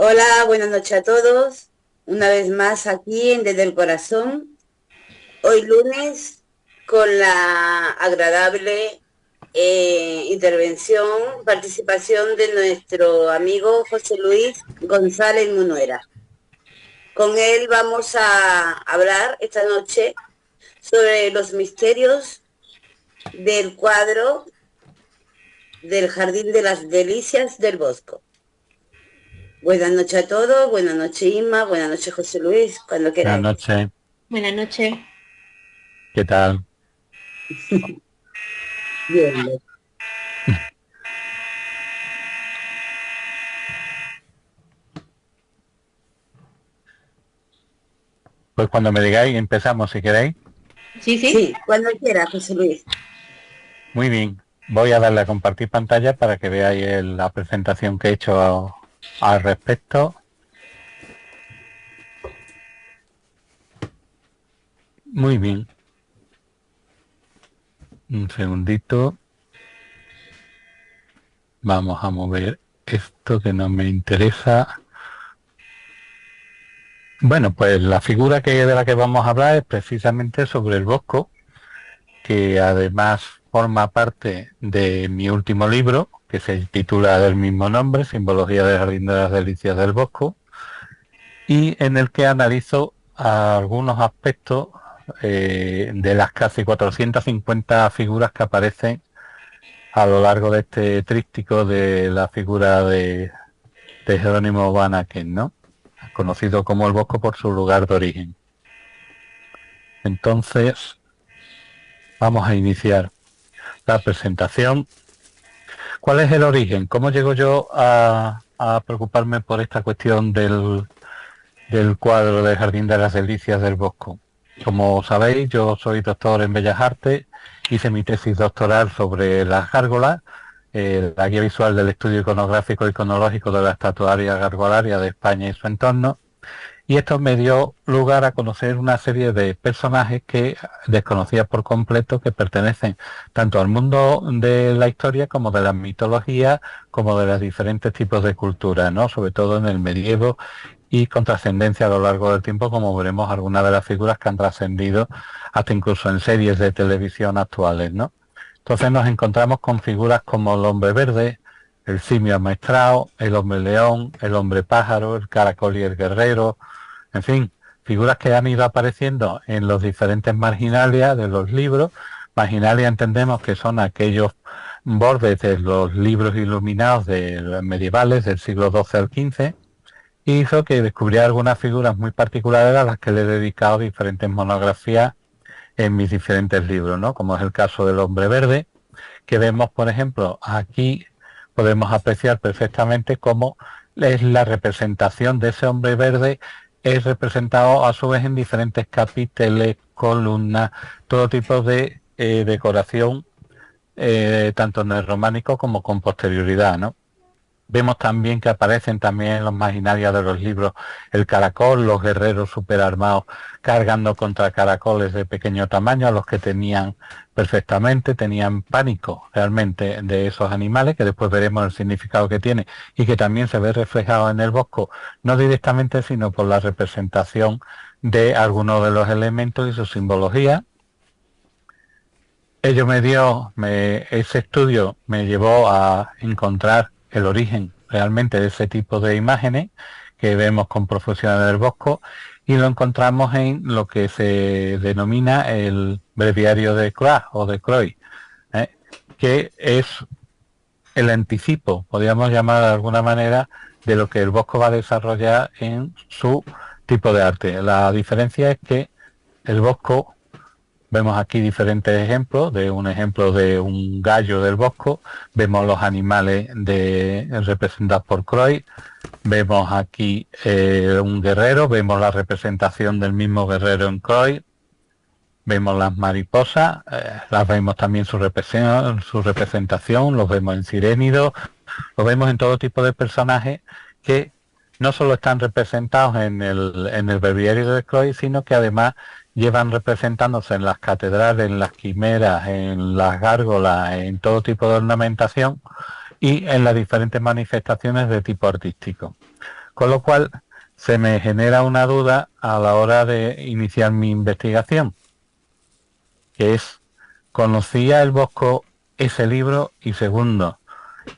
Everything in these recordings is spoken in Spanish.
Hola, buenas noches a todos. Una vez más aquí en Desde el Corazón. Hoy lunes con la agradable participación de nuestro amigo José Luis González Munuera. Con él vamos a hablar esta noche sobre los misterios del cuadro del Jardín de las Delicias del Bosco. Buenas noches a todos, buenas noches Inma, buenas noches José Luis, cuando Buenas queráis. noches, Buenas noches. ¿qué tal? Bien. Pues cuando me digáis empezamos si queréis. Sí, sí. Sí, cuando quiera, José Luis. Muy bien, voy a darle a compartir pantalla para que veáis la presentación que he hecho al respecto. Muy bien, un segundito. Vamos a mover esto que no me interesa. Bueno, pues la figura de la que vamos a hablar es precisamente sobre el Bosco, que además forma parte de mi último libro, que se titula del mismo nombre, Simbología del Jardín de las Delicias del Bosco, y en el que analizo algunos aspectos de las casi 450 figuras que aparecen a lo largo de este tríptico de la figura de Jerónimo Van Aken, ¿no? Conocido como el Bosco por su lugar de origen. Entonces, vamos a iniciar la presentación. ¿Cuál es el origen? ¿Cómo llego yo a preocuparme por esta cuestión del cuadro del Jardín de las Delicias del Bosco? Como sabéis, yo soy doctor en Bellas Artes, hice mi tesis doctoral sobre las gárgolas, la guía visual del estudio iconográfico y iconológico de la estatuaria gargolaria de España y su entorno, y esto me dio lugar a conocer una serie de personajes que desconocía por completo, que pertenecen tanto al mundo de la historia como de la mitología, como de los diferentes tipos de culturas, ¿no? Sobre todo en el medievo y con trascendencia a lo largo del tiempo, como veremos algunas de las figuras que han trascendido hasta incluso en series de televisión actuales, ¿no? Entonces nos encontramos con figuras como el hombre verde, el simio amaestrado, el hombre león, el hombre pájaro, el caracol y el guerrero, en fin, figuras que han ido apareciendo en los diferentes marginalias de los libros. Marginalia entendemos que son aquellos bordes de los libros iluminados medievales del siglo XII al XV, y hizo que descubriera algunas figuras muy particulares a las que le he dedicado diferentes monografías en mis diferentes libros, ¿no? Como es el caso del hombre verde, que vemos, por ejemplo, aquí podemos apreciar perfectamente cómo es la representación de ese hombre verde, es representado a su vez en diferentes capiteles, columnas, todo tipo de decoración, tanto en el románico como con posterioridad, ¿no? Vemos también que aparecen también en los marginarios de los libros el caracol, los guerreros superarmados cargando contra caracoles de pequeño tamaño, a los que tenían perfectamente, tenían pánico realmente de esos animales, que después veremos el significado que tiene y que también se ve reflejado en el Bosco, no directamente sino por la representación de algunos de los elementos y su simbología. Ese estudio me llevó a encontrar el origen realmente de ese tipo de imágenes que vemos con profusión en el Bosco, y lo encontramos en lo que se denomina el breviario de Croix o de Croix, ¿eh? Que es el anticipo, podríamos llamar de alguna manera, de lo que el Bosco va a desarrollar en su tipo de arte. La diferencia es que el Bosco, vemos aquí diferentes ejemplos, de un ejemplo de un gallo del Bosco, vemos los animales representados por Croix, vemos aquí un guerrero, vemos la representación del mismo guerrero en Croix, vemos las mariposas, las vemos también su representación, los vemos en sirénidos, los vemos en todo tipo de personajes que no solo están representados en el breviario de Croix, sino que además llevan representándose en las catedrales, en las quimeras, en las gárgolas, en todo tipo de ornamentación y en las diferentes manifestaciones de tipo artístico. Con lo cual se me genera una duda a la hora de iniciar mi investigación, que es, ¿conocía el Bosco ese libro? Y segundo,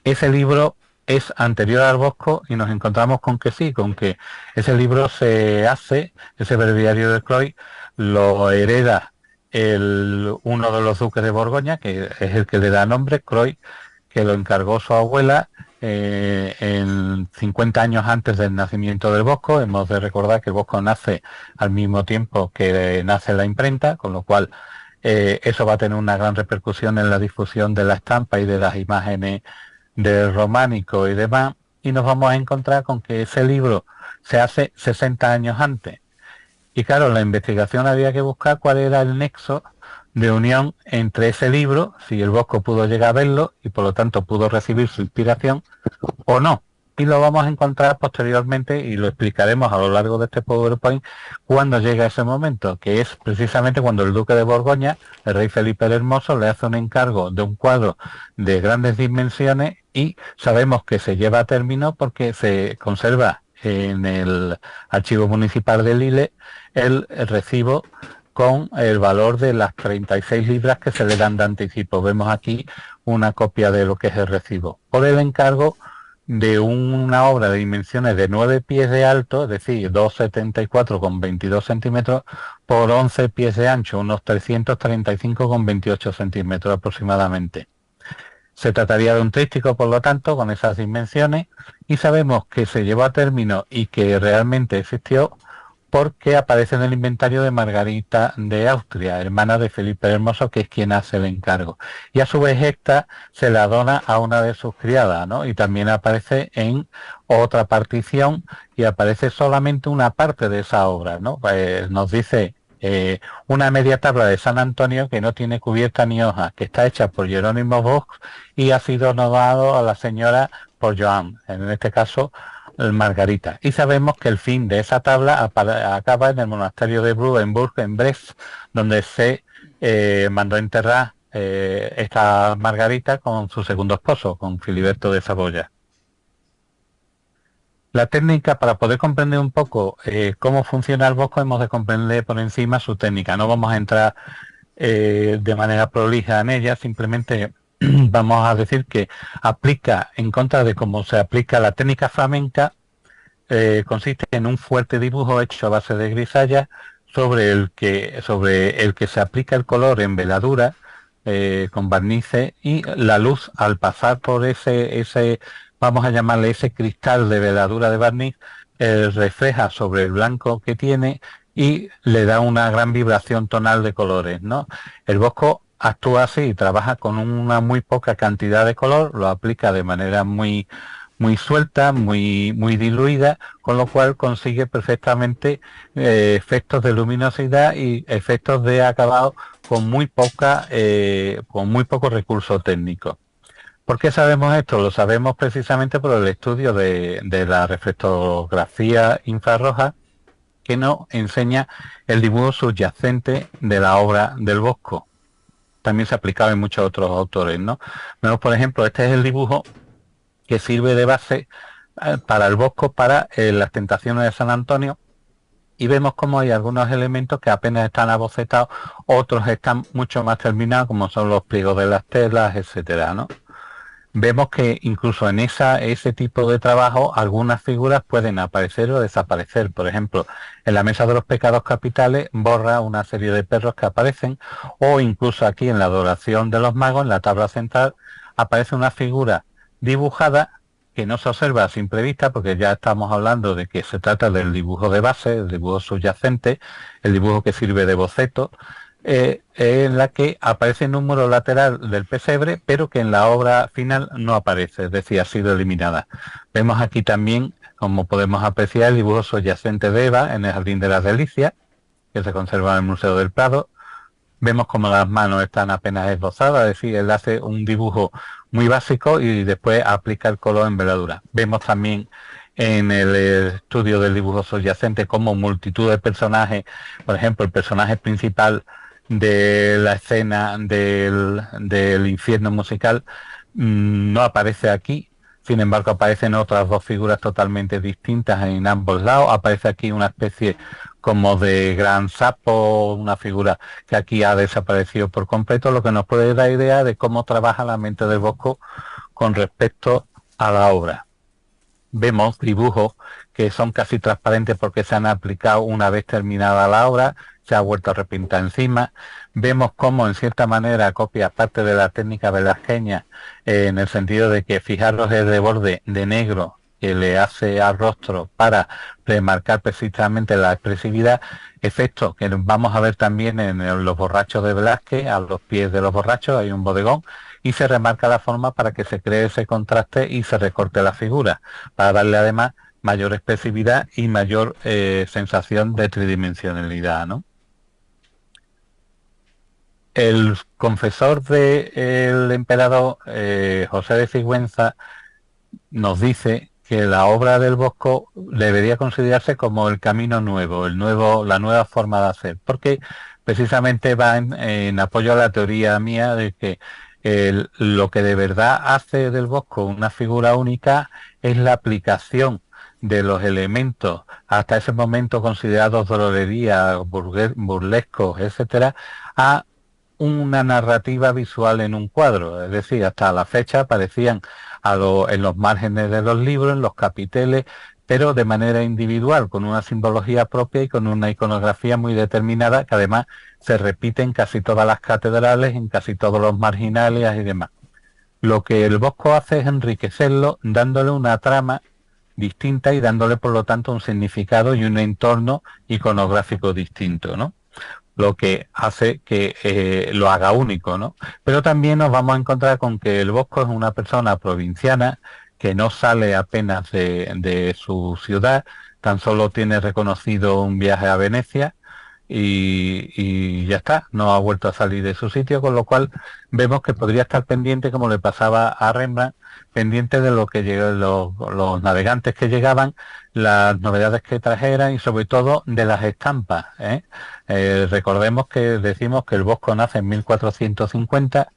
ese libro es anterior al Bosco, y nos encontramos con que sí, con que ese libro se hace, ese breviario de Croix, lo hereda uno de los duques de Borgoña, que es el que le da nombre, Croix, que lo encargó su abuela en 50 años antes del nacimiento del Bosco. Hemos de recordar que el Bosco nace al mismo tiempo que nace la imprenta, con lo cual eso va a tener una gran repercusión en la difusión de la estampa y de las imágenes del románico y demás, y nos vamos a encontrar con que ese libro se hace 60 años antes. Y claro, en la investigación había que buscar cuál era el nexo de unión entre ese libro, si el Bosco pudo llegar a verlo y por lo tanto pudo recibir su inspiración o no. Y lo vamos a encontrar posteriormente, y lo explicaremos a lo largo de este PowerPoint cuando llega ese momento, que es precisamente cuando el duque de Borgoña, el rey Felipe el Hermoso, le hace un encargo de un cuadro de grandes dimensiones, y sabemos que se lleva a término porque se conserva en el archivo municipal de Lille el recibo con el valor de las 36 libras que se le dan de anticipo. Vemos aquí una copia de lo que es el recibo, por el encargo de una obra de dimensiones de 9 pies de alto, es decir, 2,74 con 22 centímetros por 11 pies de ancho, unos 335 con 28 centímetros aproximadamente. Se trataría de un tríptico, por lo tanto, con esas dimensiones, y sabemos que se llevó a término y que realmente existió porque aparece en el inventario de Margarita de Austria, hermana de Felipe el Hermoso, que es quien hace el encargo. Y a su vez esta se la dona a una de sus criadas, ¿no? Y también aparece en otra partición, y aparece solamente una parte de esa obra, ¿no? Pues nos dice una media tabla de San Antonio que no tiene cubierta ni hoja, que está hecha por Jerónimo Bosch y ha sido donado a la señora por Joan, en este caso Margarita. Y sabemos que el fin de esa tabla acaba en el monasterio de Bruenburg, en Brest, donde se mandó enterrar esta Margarita con su segundo esposo, con Filiberto de Saboya. La técnica, para poder comprender un poco cómo funciona el Bosco, hemos de comprender por encima su técnica. No vamos a entrar de manera prolija en ella, simplemente vamos a decir que aplica, en contra de cómo se aplica la técnica flamenca, consiste en un fuerte dibujo hecho a base de grisalla sobre el que se aplica el color en veladura con barnices, y la luz, al pasar por ese vamos a llamarle ese cristal de veladura de barniz, refleja sobre el blanco que tiene y le da una gran vibración tonal de colores, ¿no? El Bosco actúa así y trabaja con una muy poca cantidad de color, lo aplica de manera muy suelta, muy diluida, con lo cual consigue perfectamente efectos de luminosidad y efectos de acabado con muy poco recurso técnico. ¿Por qué sabemos esto? Lo sabemos precisamente por el estudio de la reflectografía infrarroja, que nos enseña el dibujo subyacente de la obra del Bosco. También se ha aplicado en muchos otros autores, ¿no? Vemos, por ejemplo, este es el dibujo que sirve de base para el Bosco, para las Tentaciones de San Antonio, y vemos como hay algunos elementos que apenas están abocetados, otros están mucho más terminados, como son los pliegos de las telas, etcétera, ¿no? Vemos que incluso en ese tipo de trabajo algunas figuras pueden aparecer o desaparecer. Por ejemplo, en la Mesa de los Pecados Capitales borra una serie de perros que aparecen, o incluso aquí en la Adoración de los Magos, en la tabla central, aparece una figura dibujada que no se observa a simple vista, porque ya estamos hablando de que se trata del dibujo de base, el dibujo subyacente, el dibujo que sirve de boceto, en la que aparece el número lateral del pesebre, pero que en la obra final no aparece, es decir, ha sido eliminada. Vemos aquí también, como podemos apreciar, el dibujo subyacente de Eva en el Jardín de las Delicias, que se conserva en el Museo del Prado. Vemos como las manos están apenas esbozadas, es decir, él hace un dibujo muy básico y después aplica el color en veladura. Vemos también en el estudio del dibujo subyacente como multitud de personajes, por ejemplo, el personaje principal de la escena del infierno musical no aparece aquí, Sin embargo, aparecen otras dos figuras totalmente distintas en ambos lados. Aparece aquí una especie como de gran sapo, una figura que aquí ha desaparecido por completo, lo que nos puede dar idea de cómo trabaja la mente del Bosco con respecto a la obra. Vemos dibujos que son casi transparentes porque se han aplicado una vez terminada la obra, se ha vuelto a repintar encima. Vemos cómo en cierta manera copia parte de la técnica velasqueña, en el sentido de que fijaros el reborde de negro que le hace al rostro para remarcar precisamente la expresividad, efecto que vamos a ver también en los borrachos de Velázquez. A los pies de los borrachos hay un bodegón y se remarca la forma para que se cree ese contraste y se recorte la figura, para darle además mayor expresividad y mayor sensación de tridimensionalidad, ¿no? El confesor del emperador José de Sigüenza nos dice que la obra del Bosco debería considerarse como el camino nuevo, la nueva forma de hacer, porque precisamente va en apoyo a la teoría mía de que lo que de verdad hace del Bosco una figura única es la aplicación de los elementos hasta ese momento considerados drolería, burlescos, etcétera, a una narrativa visual en un cuadro. Es decir, hasta la fecha aparecían en los márgenes de los libros, en los capiteles, pero de manera individual, con una simbología propia y con una iconografía muy determinada, que además se repite en casi todas las catedrales, en casi todos los marginales y demás. Lo que el Bosco hace es enriquecerlo, dándole una trama distinta y dándole, por lo tanto, un significado y un entorno iconográfico distinto, ¿no? Lo que hace que lo haga único, ¿no? Pero también nos vamos a encontrar con que el Bosco es una persona provinciana que no sale apenas de su ciudad, tan solo tiene reconocido un viaje a Venecia y ya está, no ha vuelto a salir de su sitio, con lo cual vemos que podría estar pendiente, como le pasaba a Rembrandt, pendiente de lo que llegan los navegantes que llegaban, las novedades que trajeran y sobre todo de las estampas, ¿eh? Recordemos que decimos que el Bosco nace en 1450,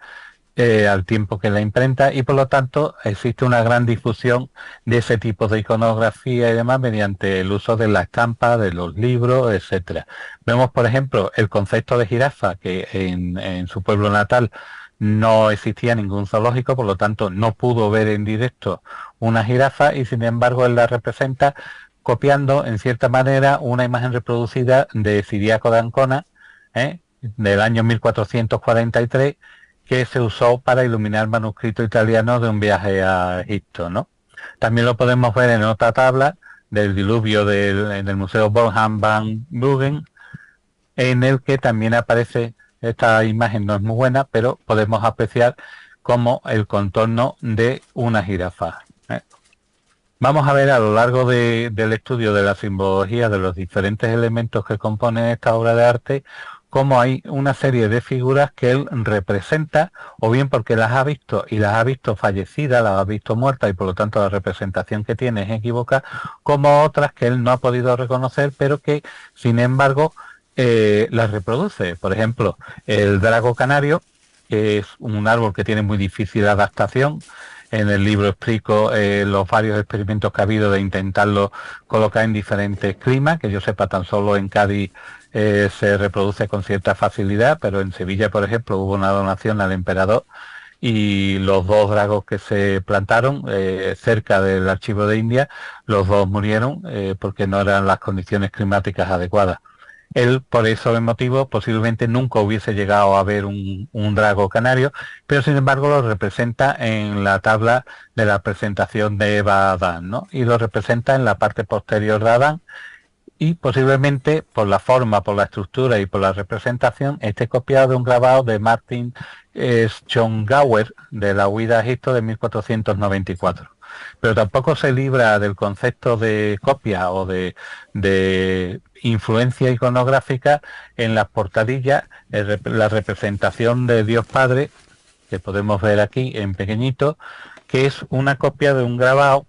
al tiempo que la imprenta, y por lo tanto existe una gran difusión de ese tipo de iconografía y demás mediante el uso de la estampa, de los libros, etcétera. Vemos, por ejemplo, el concepto de jirafa, que en su pueblo natal no existía ningún zoológico, por lo tanto no pudo ver en directo una jirafa, y sin embargo él la representa copiando en cierta manera una imagen reproducida de Ciriaco de Ancona, del año 1443, que se usó para iluminar el manuscrito italiano de un viaje a Egipto, ¿no? También lo podemos ver en otra tabla del diluvio del Museo Bornham van Bruggen, en el que también aparece, esta imagen no es muy buena, pero podemos apreciar como el contorno de una jirafa. Vamos a ver a lo largo del estudio de la simbología de los diferentes elementos que componen esta obra de arte, cómo hay una serie de figuras que él representa, o bien porque las ha visto y las ha visto fallecidas, las ha visto muertas y por lo tanto la representación que tiene es equivocada, como otras que él no ha podido reconocer, pero que sin embargo las reproduce. Por ejemplo, el drago canario, que es un árbol que tiene muy difícil adaptación. En el libro explico los varios experimentos que ha habido de intentarlo colocar en diferentes climas, que yo sepa tan solo en Cádiz se reproduce con cierta facilidad, pero en Sevilla, por ejemplo, hubo una donación al emperador y los dos dragos que se plantaron cerca del archivo de India, los dos murieron porque no eran las condiciones climáticas adecuadas. Él, por ese motivo, posiblemente nunca hubiese llegado a ver un drago canario, pero sin embargo lo representa en la tabla de la presentación de Eva a Adán, ¿no? Y lo representa en la parte posterior de Adán, y posiblemente por la forma, por la estructura y por la representación esté copiado de un grabado de Martin Schongauer de la huida a Egipto de 1494. Pero tampoco se libra del concepto de copia o de influencia iconográfica en las portadillas, la representación de Dios Padre, que podemos ver aquí en pequeñito, que es una copia de un grabado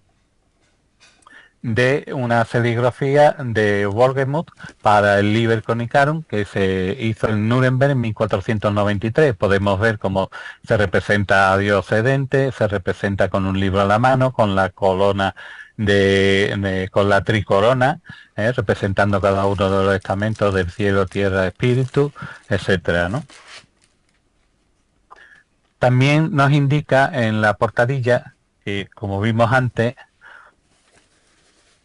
de una serigrafía de Wolgemuth para el Liber Conicarum que se hizo en Nuremberg en 1493. Podemos ver cómo se representa a Dios sedente, se representa con un libro a la mano, con la corona con la tricorona, representando cada uno de los estamentos del cielo, tierra, espíritu, etcétera, ¿no? También nos indica en la portadilla, que como vimos antes,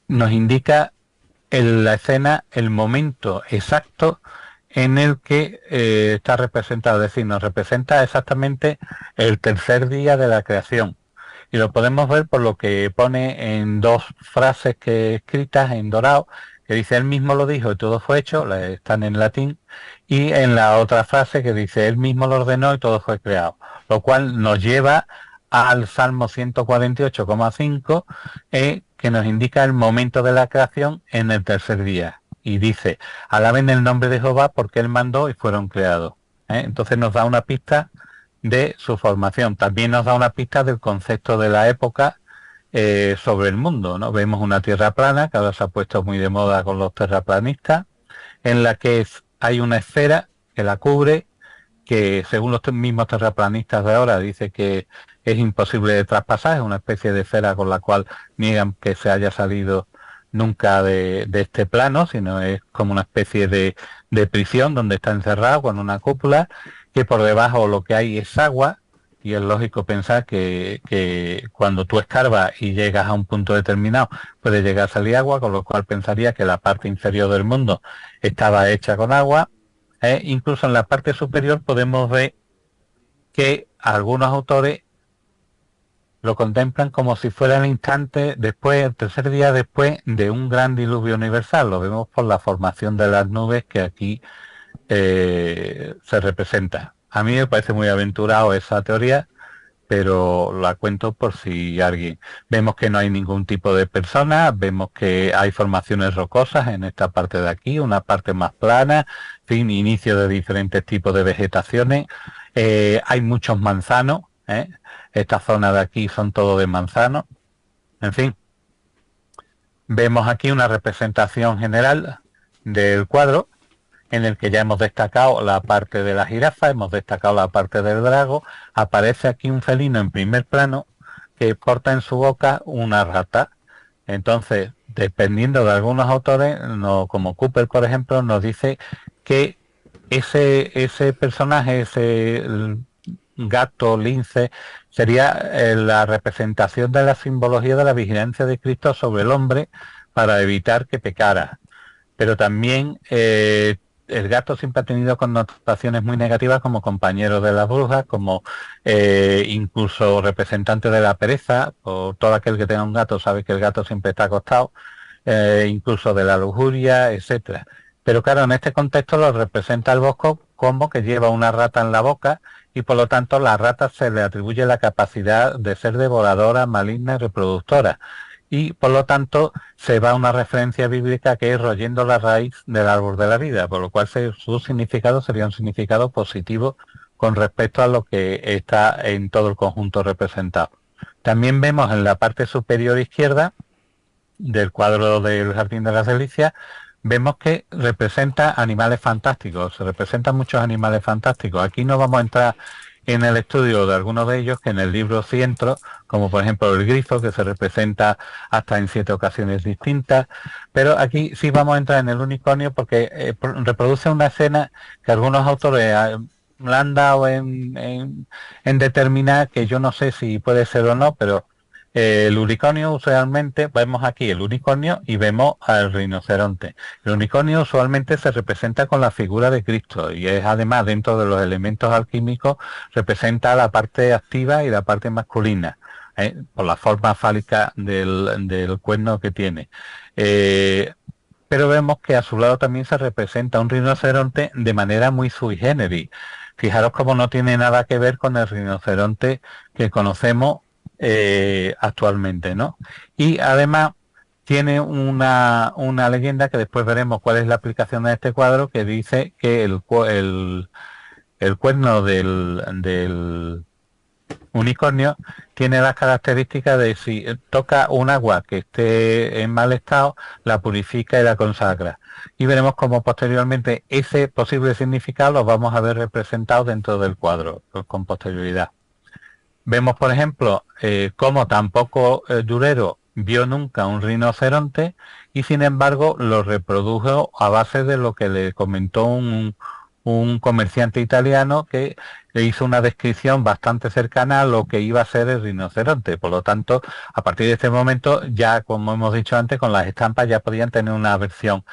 nos indica en la escena el momento exacto en el que está representado, es decir, nos representa exactamente el tercer día de la creación. Y lo podemos ver por lo que pone en dos frases que escritas en dorado, que dice él mismo lo dijo y todo fue hecho, están en latín, y en la otra frase que dice él mismo lo ordenó y todo fue creado, lo cual nos lleva al Salmo 148,5, que nos indica el momento de la creación en el tercer día. Y dice, alaben el nombre de Jehová porque él mandó y fueron creados. Entonces nos da una pista de su formación. También nos da una pista del concepto de la época sobre el mundo, ¿no? Vemos una tierra plana, que ahora se ha puesto muy de moda con los terraplanistas, en la que hay una esfera que la cubre, que según los mismos terraplanistas de ahora dice que es imposible de traspasar, es una especie de esfera con la cual niegan que se haya salido nunca de este plano, sino es como una especie de prisión donde está encerrado con una cúpula, que por debajo lo que hay es agua, y es lógico pensar que cuando tú escarbas y llegas a un punto determinado puede llegar a salir agua, con lo cual pensaría que la parte inferior del mundo estaba hecha con agua. Incluso en la parte superior podemos ver que algunos autores lo contemplan como si fuera el instante después, el tercer día después de un gran diluvio universal. Lo vemos por la formación de las nubes que aquí se representa. A mí me parece muy aventurado esa teoría, pero la cuento por si alguien. Vemos que no hay ningún tipo de persona, vemos que hay formaciones rocosas en esta parte de aquí, una parte más plana, fin, inicio de diferentes tipos de vegetaciones. Hay muchos manzanos, esta zona de aquí son todo de manzano. En fin, vemos aquí una representación general del cuadro, en el que ya hemos destacado la parte de la jirafa, hemos destacado la parte del drago. Aparece aquí un felino en primer plano que porta en su boca una rata. Entonces, dependiendo de algunos autores, como Cooper, por ejemplo, nos dice que ese personaje, ese gato, lince, sería la representación de la simbología de la vigilancia de Cristo sobre el hombre para evitar que pecara. Pero también el gato siempre ha tenido connotaciones muy negativas como compañero de las brujas, como incluso representante de la pereza, o todo aquel que tenga un gato sabe que el gato siempre está acostado, incluso de la lujuria, etcétera. Pero claro, en este contexto lo representa el Bosco como que lleva una rata en la boca, y por lo tanto la rata se le atribuye la capacidad de ser devoradora, maligna y reproductora. Y por lo tanto se va a una referencia bíblica que es royendo la raíz del árbol de la vida, por lo cual su significado sería un significado positivo con respecto a lo que está en todo el conjunto representado. También vemos en la parte superior izquierda del cuadro del Jardín de las Delicias, vemos que representa animales fantásticos, se representan muchos animales fantásticos. Aquí no vamos a entrar en el estudio de algunos de ellos, que en el libro sí entro, como por ejemplo el grifo, que se representa hasta en 7 ocasiones distintas, pero aquí sí vamos a entrar en el unicornio porque reproduce una escena que algunos autores la han dado en determinar, que yo no sé si puede ser o no, pero el unicornio usualmente, vemos aquí el unicornio y vemos al rinoceronte. El unicornio usualmente se representa con la figura de Cristo, y es además, dentro de los elementos alquímicos, representa la parte activa y la parte masculina, por la forma fálica del cuerno que tiene. Pero vemos que a su lado también se representa un rinoceronte de manera muy sui generis. Fijaros cómo no tiene nada que ver con el rinoceronte que conocemos actualmente, ¿no? Y además tiene una leyenda, que después veremos cuál es la aplicación de este cuadro, que dice que el cuerno del unicornio tiene las características de si toca un agua que esté en mal estado, la purifica y la consagra. Y veremos cómo posteriormente ese posible significado lo vamos a ver representado dentro del cuadro con posterioridad. Vemos, por ejemplo, cómo tampoco Durero vio nunca un rinoceronte y sin embargo lo reprodujo a base de lo que le comentó un comerciante italiano que le hizo una descripción bastante cercana a lo que iba a ser el rinoceronte. Por lo tanto, a partir de este momento, ya como hemos dicho antes, con las estampas ya podían tener una versión.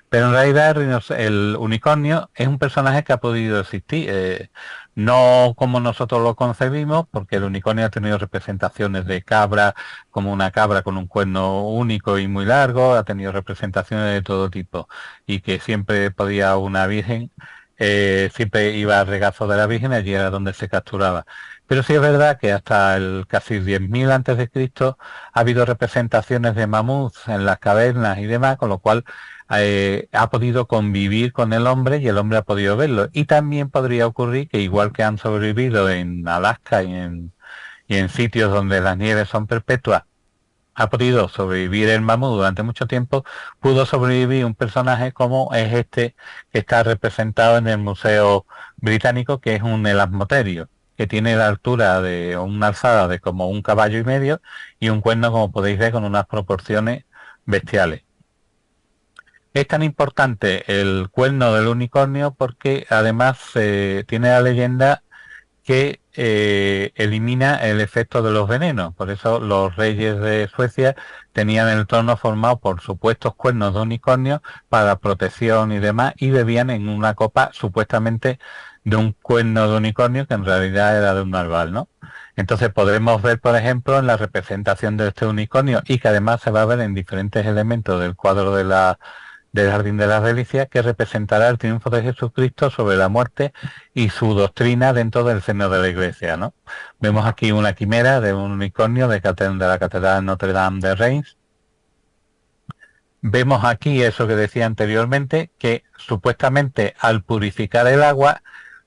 Pero en realidad el unicornio es un personaje que ha podido existir, no como nosotros lo concebimos, porque el unicornio ha tenido representaciones de cabra, como una cabra con un cuerno único y muy largo, ha tenido representaciones de todo tipo, y que siempre podía una virgen, siempre iba al regazo de la virgen, allí era donde se capturaba. Pero sí es verdad que hasta el casi 10.000 antes de Cristo ha habido representaciones de mamuts en las cavernas y demás, con lo cual ha podido convivir con el hombre y el hombre ha podido verlo. Y también podría ocurrir que igual que han sobrevivido en Alaska y en sitios donde las nieves son perpetuas, ha podido sobrevivir el mamut durante mucho tiempo, pudo sobrevivir un personaje como es este que está representado en el Museo Británico, que es un elasmoterio, que tiene la altura de una alzada de como un caballo y medio y un cuerno, como podéis ver, con unas proporciones bestiales. Es tan importante el cuerno del unicornio porque además tiene la leyenda que elimina el efecto de los venenos. Por eso los reyes de Suecia tenían el trono formado por supuestos cuernos de unicornio para protección y demás, y bebían en una copa supuestamente de un cuerno de unicornio que en realidad era de un narval, ¿no? Entonces podremos ver, por ejemplo, en la representación de este unicornio, y que además se va a ver en diferentes elementos del cuadro del Jardín de las Delicias, que representará el triunfo de Jesucristo sobre la muerte y su doctrina dentro del seno de la Iglesia, ¿no? Vemos aquí una quimera de un unicornio de la Catedral Notre Dame de Reims. Vemos aquí eso que decía anteriormente, que supuestamente al purificar el agua,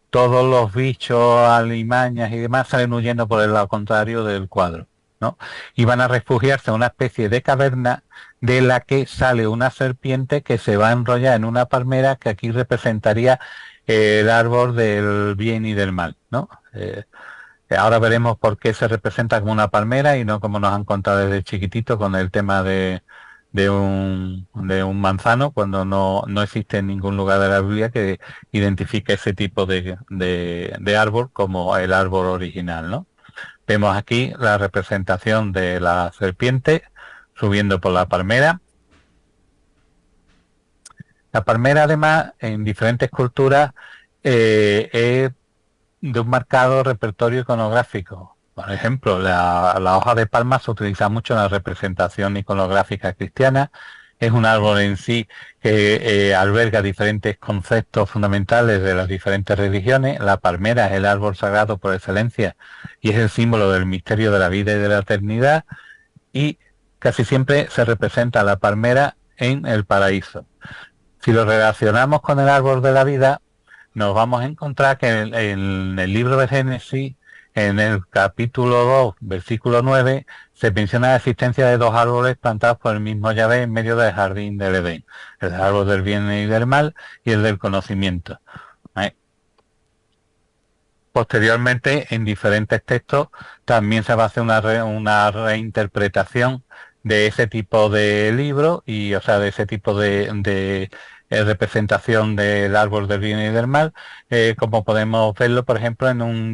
todos los bichos, alimañas y demás salen huyendo por el lado contrario del cuadro, ¿no? Y van a refugiarse en una especie de caverna de la que sale una serpiente que se va a enrollar en una palmera, que aquí representaría el árbol del bien y del mal, ¿no? Ahora veremos por qué se representa como una palmera y no como nos han contado desde chiquitito con el tema de un manzano, cuando no existe en ningún lugar de la Biblia que identifique ese tipo de árbol como el árbol original, ¿no? Vemos aquí la representación de la serpiente subiendo por la palmera. La palmera, además, en diferentes culturas es de un marcado repertorio iconográfico. Por ejemplo, la hoja de palma se utiliza mucho en la representación iconográfica cristiana. Es un árbol en sí que alberga diferentes conceptos fundamentales de las diferentes religiones. La palmera es el árbol sagrado por excelencia y es el símbolo del misterio de la vida y de la eternidad. Y casi siempre se representa la palmera en el paraíso. Si lo relacionamos con el árbol de la vida, nos vamos a encontrar que en el libro de Génesis, en el capítulo 2, versículo 9, se menciona la existencia de dos árboles plantados por el mismo Yahvé en medio del jardín del Edén. El árbol del bien y del mal y el del conocimiento. Posteriormente, en diferentes textos, también se va a hacer una reinterpretación de ese tipo de libro, y o sea, de ese tipo de representación del árbol del bien y del mal, como podemos verlo, por ejemplo, en un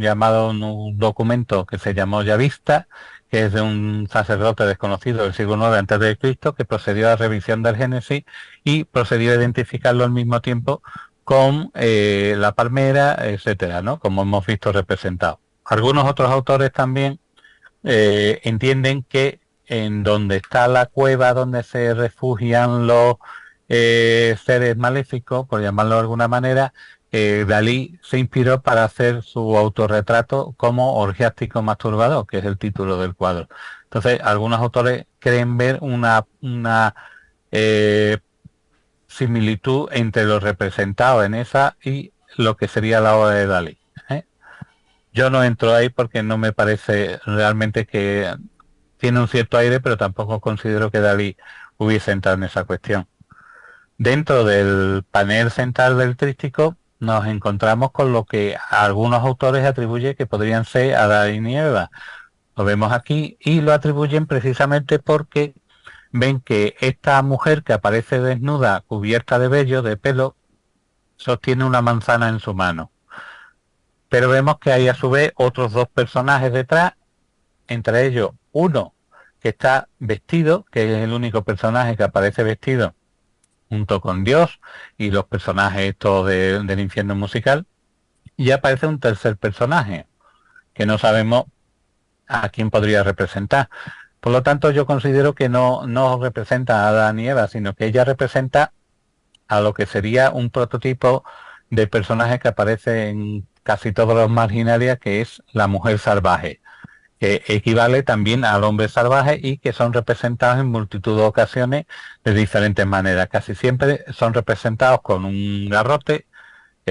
documento que se llamó Yavista, que es de un sacerdote desconocido del siglo IX antes de Cristo, que procedió a la revisión del Génesis y procedió a identificarlo al mismo tiempo con la palmera, etcétera, ¿no? Como hemos visto representado. Algunos otros autores también entienden que en donde está la cueva donde se refugian los seres maléficos, por llamarlo de alguna manera, Dalí se inspiró para hacer su autorretrato como orgiástico masturbador, que es el título del cuadro. Entonces, algunos autores creen ver una similitud entre lo representado en esa y lo que sería la obra de Dalí. Yo no entro ahí porque no me parece realmente que tiene un cierto aire, pero tampoco considero que Dalí hubiese entrado en esa cuestión. Dentro del panel central del tríptico nos encontramos con lo que algunos autores atribuyen que podrían ser Adán y Eva. Lo vemos aquí y lo atribuyen precisamente porque ven que esta mujer que aparece desnuda, cubierta de vello, de pelo, sostiene una manzana en su mano. Pero vemos que hay a su vez otros dos personajes detrás, entre ellos uno que está vestido, que es el único personaje que aparece vestido junto con Dios y los personajes estos del infierno musical, y aparece un tercer personaje que no sabemos a quién podría representar. Por lo tanto, yo considero que no representa a Adán y Eva, sino que ella representa a lo que sería un prototipo de personaje que aparece en casi todos los Marginalia, que es la mujer salvaje, que equivale también al hombre salvaje y que son representados en multitud de ocasiones de diferentes maneras. Casi siempre son representados con un garrote,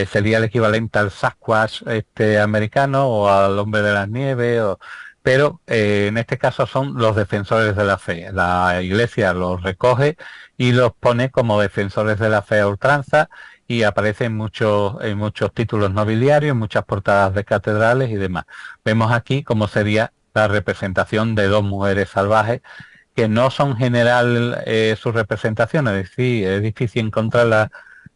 sería el equivalente al Sasquatch americano o al hombre de las nieves, pero en este caso son los defensores de la fe. La Iglesia los recoge y los pone como defensores de la fe a ultranza y aparece en muchos títulos nobiliarios, en muchas portadas de catedrales y demás. Vemos aquí cómo sería la representación de dos mujeres salvajes que no son general su representación, es decir, es difícil encontrarlas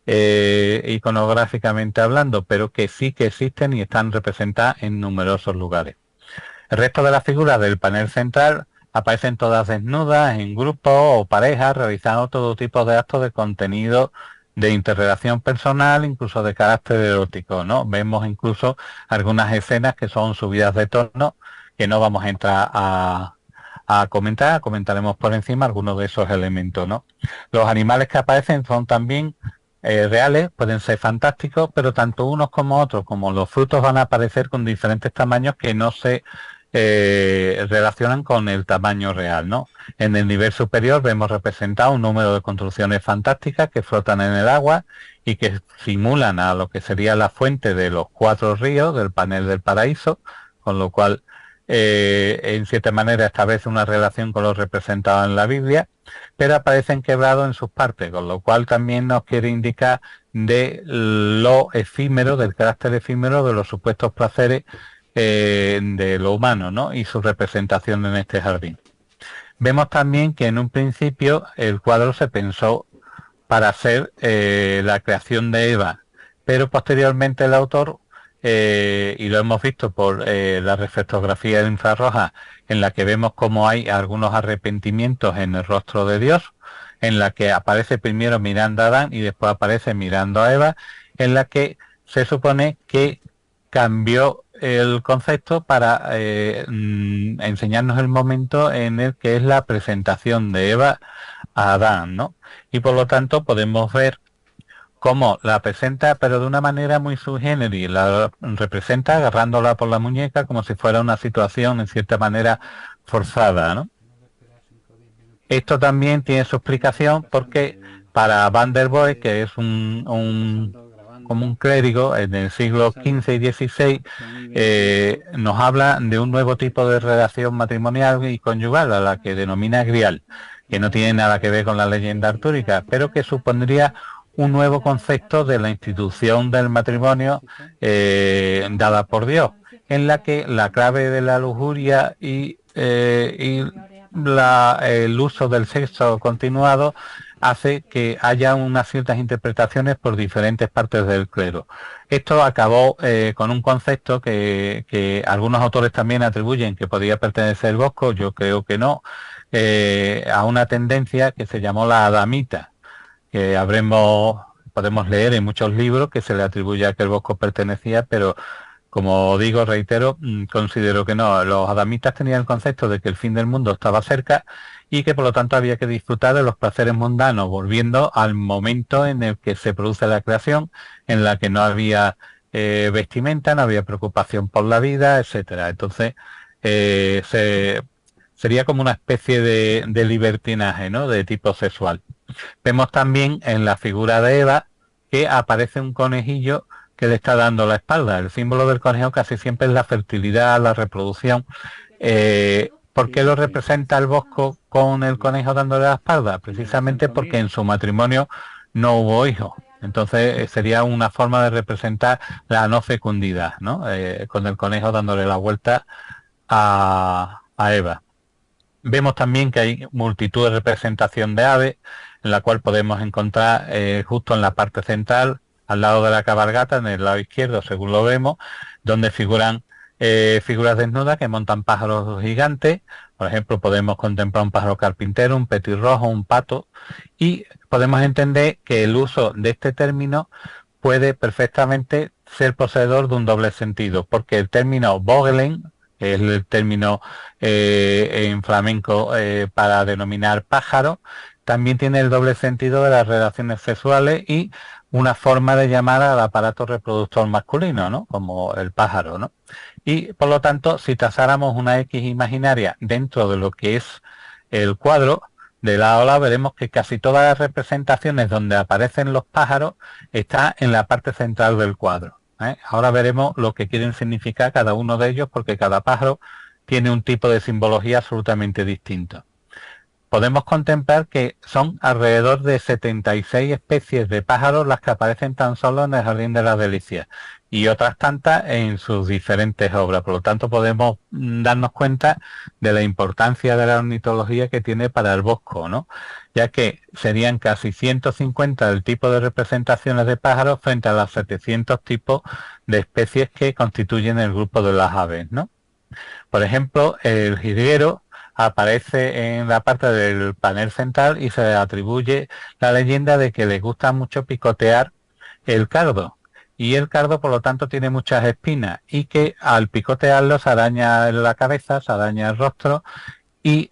iconográficamente hablando, pero que sí que existen y están representadas en numerosos lugares. El resto de las figuras del panel central aparecen todas desnudas, en grupos o parejas, realizando todo tipo de actos de contenido de interrelación personal, incluso de carácter erótico, ¿no? Vemos incluso algunas escenas que son subidas de tono, que no vamos a entrar a comentar, comentaremos por encima algunos de esos elementos, ¿no? Los animales que aparecen son también reales, pueden ser fantásticos, pero tanto unos como otros, como los frutos, van a aparecer con diferentes tamaños que no se relacionan con el tamaño real, ¿no? En el nivel superior vemos representado un número de construcciones fantásticas que flotan en el agua y que simulan a lo que sería la fuente de los 4 ríos del panel del paraíso, con lo cual en cierta manera establece una relación con lo representado en la Biblia, pero aparecen quebrados en sus partes, con lo cual también nos quiere indicar de lo efímero, del carácter efímero de los supuestos placeres de lo humano, ¿no? Y su representación en este jardín. Vemos también que en un principio el cuadro se pensó para hacer la creación de Eva, pero posteriormente el autor, y lo hemos visto por la reflectografía infrarroja, en la que vemos cómo hay algunos arrepentimientos en el rostro de Dios, en la que aparece primero mirando a Adán y después aparece mirando a Eva, en la que se supone que cambió el concepto para enseñarnos el momento en el que es la presentación de Eva a Adán, ¿no? Y por lo tanto podemos ver cómo la presenta, pero de una manera muy subgéneri, la representa agarrándola por la muñeca como si fuera una situación en cierta manera forzada, ¿no? Esto también tiene su explicación porque para Van der Boe, que es como un clérigo en el siglo XV y XVI, nos habla de un nuevo tipo de relación matrimonial y conyugal, a la que denomina grial, que no tiene nada que ver con la leyenda artúrica, pero que supondría un nuevo concepto de la institución del matrimonio dada por Dios, en la que la clave de la lujuria y el uso del sexo continuado hace que haya unas ciertas interpretaciones por diferentes partes del clero. Esto acabó con un concepto que algunos autores también atribuyen que podía pertenecer al Bosco, yo creo que no, a una tendencia que se llamó la adamita, que podemos leer en muchos libros que se le atribuye a que el Bosco pertenecía, pero como digo, reitero, considero que no. Los adamitas tenían el concepto de que el fin del mundo estaba cerca y que por lo tanto había que disfrutar de los placeres mundanos, volviendo al momento en el que se produce la creación, en la que no había vestimenta, no había preocupación por la vida, etcétera. Entonces, sería como una especie de libertinaje, ¿no?, de tipo sexual. Vemos también en la figura de Eva que aparece un conejillo que le está dando la espalda. El símbolo del conejo casi siempre es la fertilidad, la reproducción. ¿Por qué lo representa el Bosco con el conejo dándole la espalda? Precisamente porque en su matrimonio no hubo hijos. Entonces sería una forma de representar la no fecundidad, ¿no? Con el conejo dándole la vuelta a Eva. Vemos también que hay multitud de representación de aves, en la cual podemos encontrar justo en la parte central, al lado de la cabalgata, en el lado izquierdo, según lo vemos, donde figuran figuras desnudas que montan pájaros gigantes. Por ejemplo, podemos contemplar un pájaro carpintero, un petirrojo, un pato, y podemos entender que el uso de este término puede perfectamente ser poseedor de un doble sentido, porque el término Vogelen, que es el término en flamenco para denominar pájaro, también tiene el doble sentido de las relaciones sexuales y una forma de llamar al aparato reproductor masculino, ¿no? Como el pájaro, ¿no? Y por lo tanto, si trazáramos una X imaginaria dentro de lo que es el cuadro, de lado a lado veremos que casi todas las representaciones donde aparecen los pájaros está en la parte central del cuadro. Ahora veremos lo que quieren significar cada uno de ellos, porque cada pájaro tiene un tipo de simbología absolutamente distinto. Podemos contemplar que son alrededor de 76 especies de pájaros las que aparecen tan solo en el Jardín de las Delicias y otras tantas en sus diferentes obras. Por lo tanto, podemos darnos cuenta de la importancia de la ornitología que tiene para el Bosco, ¿no? Ya que serían casi 150 del tipo de representaciones de pájaros frente a los 700 tipos de especies que constituyen el grupo de las aves, ¿no? Por ejemplo, el jilguero aparece en la parte del panel central y se le atribuye la leyenda de que le gusta mucho picotear el cardo. Y el cardo, por lo tanto, tiene muchas espinas y que al picotearlo se araña la cabeza, se araña el rostro y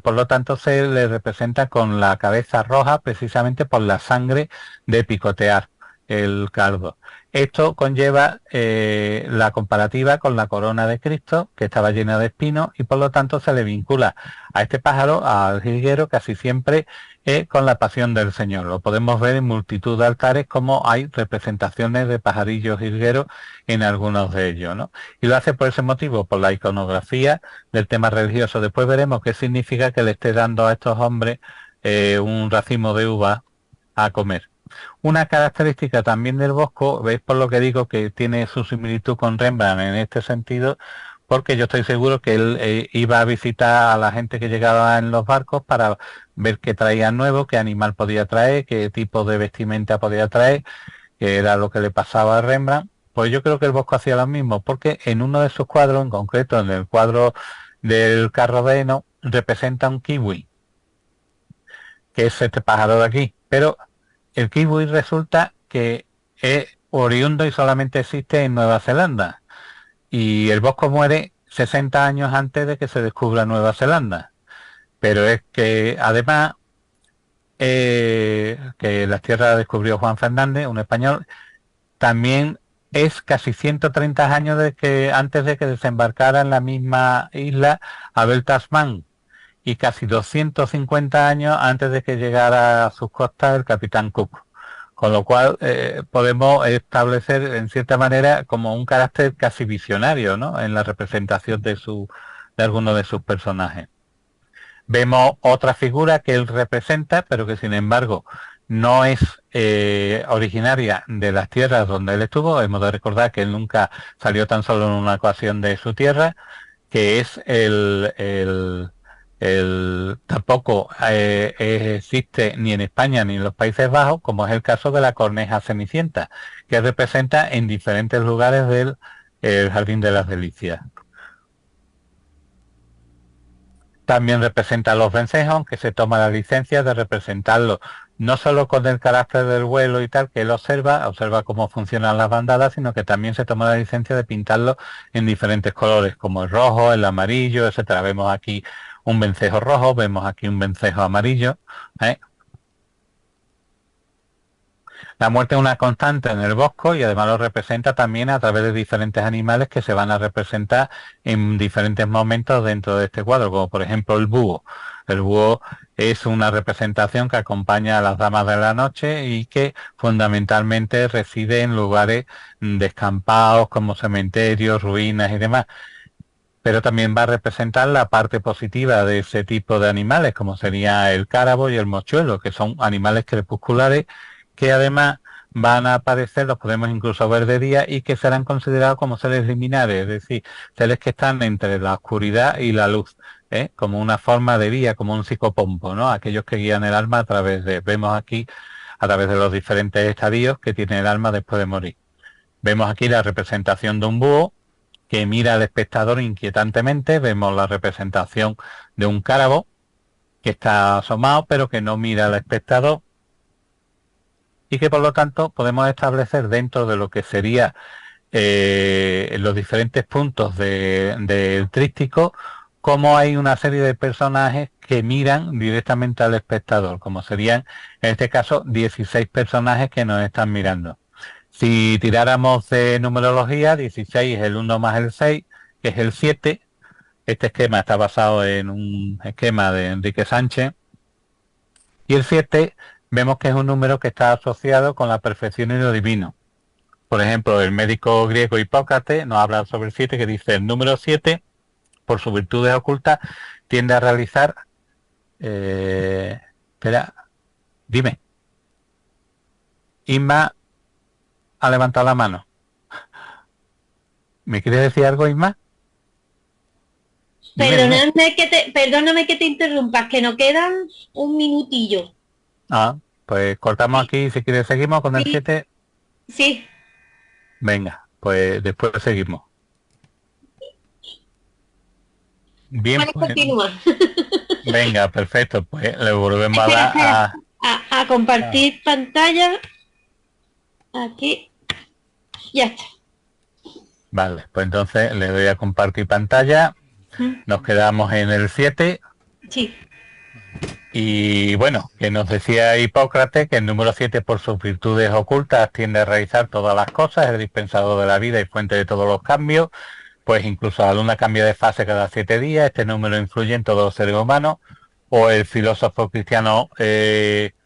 por lo tanto se le representa con la cabeza roja precisamente por la sangre de picotear el cardo. Esto conlleva la comparativa con la corona de Cristo, que estaba llena de espinos, y por lo tanto se le vincula a este pájaro, al jilguero, casi siempre con la pasión del Señor. Lo podemos ver en multitud de altares, como hay representaciones de pajarillos jilgueros en algunos de ellos, ¿no? Y lo hace por ese motivo, por la iconografía del tema religioso. Después veremos qué significa que le esté dando a estos hombres un racimo de uva a comer. Una característica también del Bosco, veis por lo que digo que tiene su similitud con Rembrandt en este sentido, porque yo estoy seguro que él iba a visitar a la gente que llegaba en los barcos para ver qué traían nuevo, qué animal podía traer, qué tipo de vestimenta podía traer, que era lo que le pasaba a Rembrandt. Pues yo creo que el Bosco hacía lo mismo, porque en uno de sus cuadros, en concreto en el cuadro del carro de heno, representa un kiwi, que es este pájaro de aquí, pero el kiwi resulta que es oriundo y solamente existe en Nueva Zelanda. Y el Bosco muere 60 años antes de que se descubra Nueva Zelanda. Pero es que además que las tierras descubrió Juan Fernández, un español, también es casi 130 años antes de que desembarcara en la misma isla Abel Tasman, y casi 250 años antes de que llegara a sus costas el capitán Cook. Con lo cual podemos establecer en cierta manera como un carácter casi visionario, ¿no?, en la representación de algunos de sus personajes. Vemos otra figura que él representa, pero que sin embargo no es originaria de las tierras donde él estuvo. Hemos de recordar que él nunca salió tan solo en una ocasión de su tierra, que es tampoco existe ni en España ni en los Países Bajos, como es el caso de la corneja cenicienta, que representa en diferentes lugares del Jardín de las Delicias. También representa a los vencejos, aunque se toma la licencia de representarlo no solo con el carácter del vuelo y tal, que él observa cómo funcionan las bandadas, sino que también se toma la licencia de pintarlo en diferentes colores, como el rojo, el amarillo, etcétera. Vemos aquí un vencejo rojo, vemos aquí un vencejo amarillo. La muerte es una constante en el Bosco y además lo representa también a través de diferentes animales que se van a representar en diferentes momentos dentro de este cuadro, como por ejemplo el búho. El búho es una representación que acompaña a las damas de la noche y que fundamentalmente reside en lugares descampados como cementerios, ruinas y demás. Pero también va a representar la parte positiva de ese tipo de animales, como sería el cárabo y el mochuelo, que son animales crepusculares que además van a aparecer, los podemos incluso ver de día y que serán considerados como seres liminares, es decir, seres que están entre la oscuridad y la luz, como una forma de guía, como un psicopompo, ¿no? Aquellos que guían el alma a través de, vemos aquí, a través de los diferentes estadios que tiene el alma después de morir. Vemos aquí la representación de un búho que mira al espectador inquietantemente, vemos la representación de un cárabo que está asomado pero que no mira al espectador y que por lo tanto podemos establecer dentro de lo que sería los diferentes puntos del tríptico cómo hay una serie de personajes que miran directamente al espectador, como serían en este caso 16 personajes que nos están mirando. Si tiráramos de numerología, 16 es el 1 más el 6, que es el 7. Este esquema está basado en un esquema de Enrique Sánchez. Y el 7 vemos que es un número que está asociado con la perfección y lo divino. Por ejemplo, el médico griego Hipócrates nos habla sobre el 7, que dice el número 7, por sus virtudes ocultas, tiende a realizar... espera, dime. Isma ha levantado la mano. ¿Me quieres decir algo, Isma? Perdóname que te interrumpas, que nos quedan un minutillo. Ah, pues cortamos aquí, si quieres seguimos con el 7. Sí. Venga, pues después seguimos. Bien, Bueno, pues, continúa. venga, perfecto, pues le volvemos a dar a compartir pantalla. Aquí. Ya está. Vale, pues entonces le doy a compartir pantalla. Nos quedamos en el 7. Sí. Y bueno, que nos decía Hipócrates que el número 7 por sus virtudes ocultas tiende a realizar todas las cosas, es el dispensador de la vida y fuente de todos los cambios, pues incluso la luna cambia de fase cada 7 días, este número influye en todos los seres humanos, o el filósofo cristiano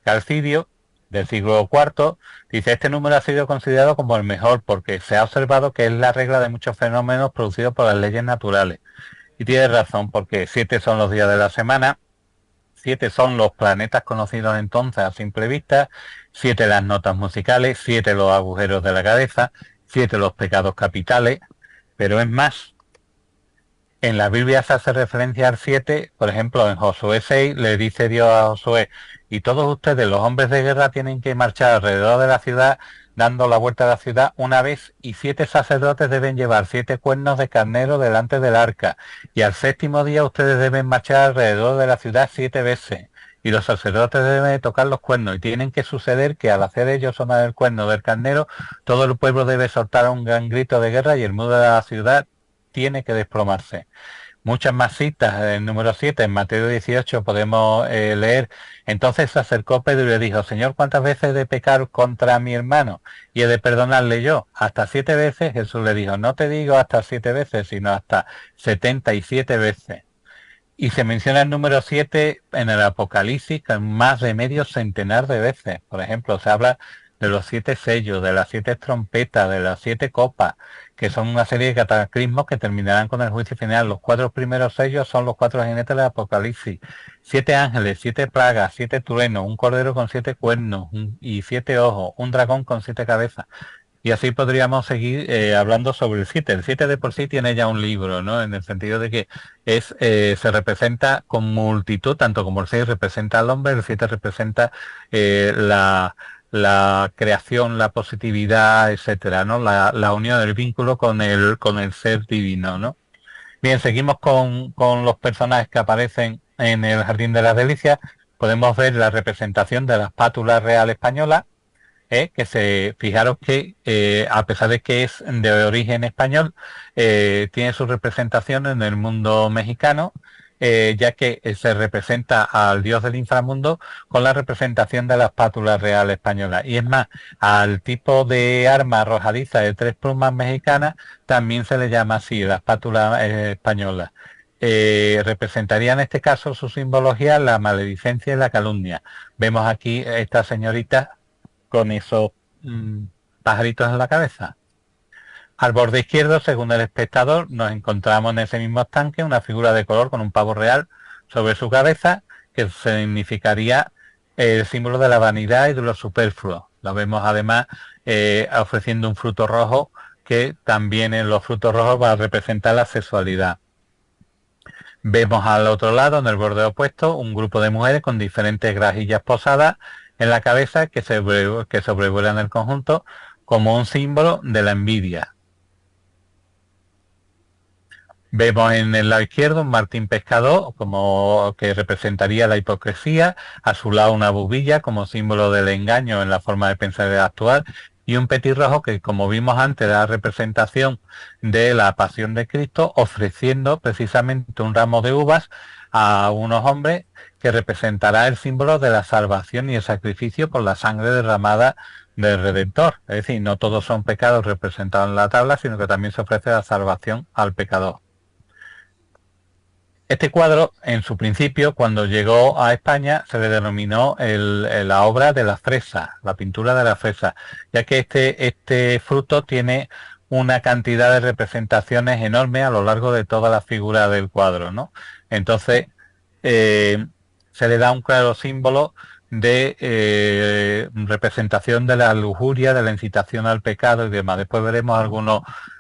Calcidio, del siglo IV, dice, este número ha sido considerado como el mejor porque se ha observado que es la regla de muchos fenómenos producidos por las leyes naturales. Y tiene razón, porque 7 son los días de la semana, 7 son los planetas conocidos entonces a simple vista, 7 las notas musicales, 7 los agujeros de la cabeza, 7 los pecados capitales, pero es más. En la Biblia se hace referencia al 7, por ejemplo, en Josué 6 le dice Dios a Josué, y todos ustedes, los hombres de guerra, tienen que marchar alrededor de la ciudad, dando la vuelta a la ciudad una vez, y 7 sacerdotes deben llevar 7 cuernos de carnero delante del arca, y al 7º día ustedes deben marchar alrededor de la ciudad 7 veces, y los sacerdotes deben tocar los cuernos, y tienen que suceder que al hacer ellos sonar el cuerno del carnero, todo el pueblo debe soltar un gran grito de guerra, y el muro de la ciudad tiene que desplomarse. Muchas más citas. El número 7, en Mateo 18, podemos leer, entonces se acercó Pedro y le dijo, Señor, ¿cuántas veces he de pecar contra mi hermano y he de perdonarle yo? Hasta 7 veces. Jesús le dijo, no te digo hasta 7 veces, sino hasta 77 veces. Y se menciona el número 7 en el Apocalipsis más de medio centenar de veces. Por ejemplo, se habla de los 7 sellos, de las 7 trompetas, de las 7 copas, que son una serie de cataclismos que terminarán con el juicio final. Los 4 primeros sellos son los 4 jinetes del Apocalipsis. 7 ángeles, 7 plagas, 7 truenos, un cordero con 7 cuernos y 7 ojos, un dragón con 7 cabezas. Y así podríamos seguir hablando sobre el 7. El 7 de por sí tiene ya un libro, ¿no? En el sentido de que se representa con multitud, tanto como el 6 representa al hombre, el 7 representa la creación, la positividad, etcétera, ¿no? La unión del vínculo con el ser divino, ¿no? Bien, seguimos con los personajes que aparecen en el Jardín de las Delicias. Podemos ver la representación de la espátula real española, fijaros que a pesar de que es de origen español, tiene su representación en el mundo mexicano, ya que se representa al dios del inframundo con la representación de la espátula real española. Y es más, al tipo de arma arrojadiza de 3 plumas mexicanas también se le llama así, la espátula española. representaría en este caso su simbología la maledicencia y la calumnia. Vemos aquí esta señorita con esos pajaritos en la cabeza. Al borde izquierdo, según el espectador, nos encontramos en ese mismo estanque una figura de color con un pavo real sobre su cabeza, que significaría el símbolo de la vanidad y de lo superfluo. Lo vemos además ofreciendo un fruto rojo, que también en los frutos rojos va a representar la sexualidad. Vemos al otro lado, en el borde opuesto, un grupo de mujeres con diferentes grajillas posadas en la cabeza que sobrevuelan el conjunto como un símbolo de la envidia. Vemos en el lado izquierdo un martín pescador, como que representaría la hipocresía, a su lado una bubilla como símbolo del engaño en la forma de pensar y de actuar, y un petirrojo que, como vimos antes, da representación de la pasión de Cristo, ofreciendo precisamente un ramo de uvas a unos hombres, que representará el símbolo de la salvación y el sacrificio por la sangre derramada del Redentor. Es decir, no todos son pecados representados en la tabla, sino que también se ofrece la salvación al pecador. Este cuadro, en su principio, cuando llegó a España, se le denominó la obra de la fresa, la pintura de la fresa, ya que este fruto tiene una cantidad de representaciones enormes a lo largo de toda la figura del cuadro, ¿no? Entonces, se le da un claro símbolo de representación de la lujuria, de la incitación al pecado y demás. Después veremos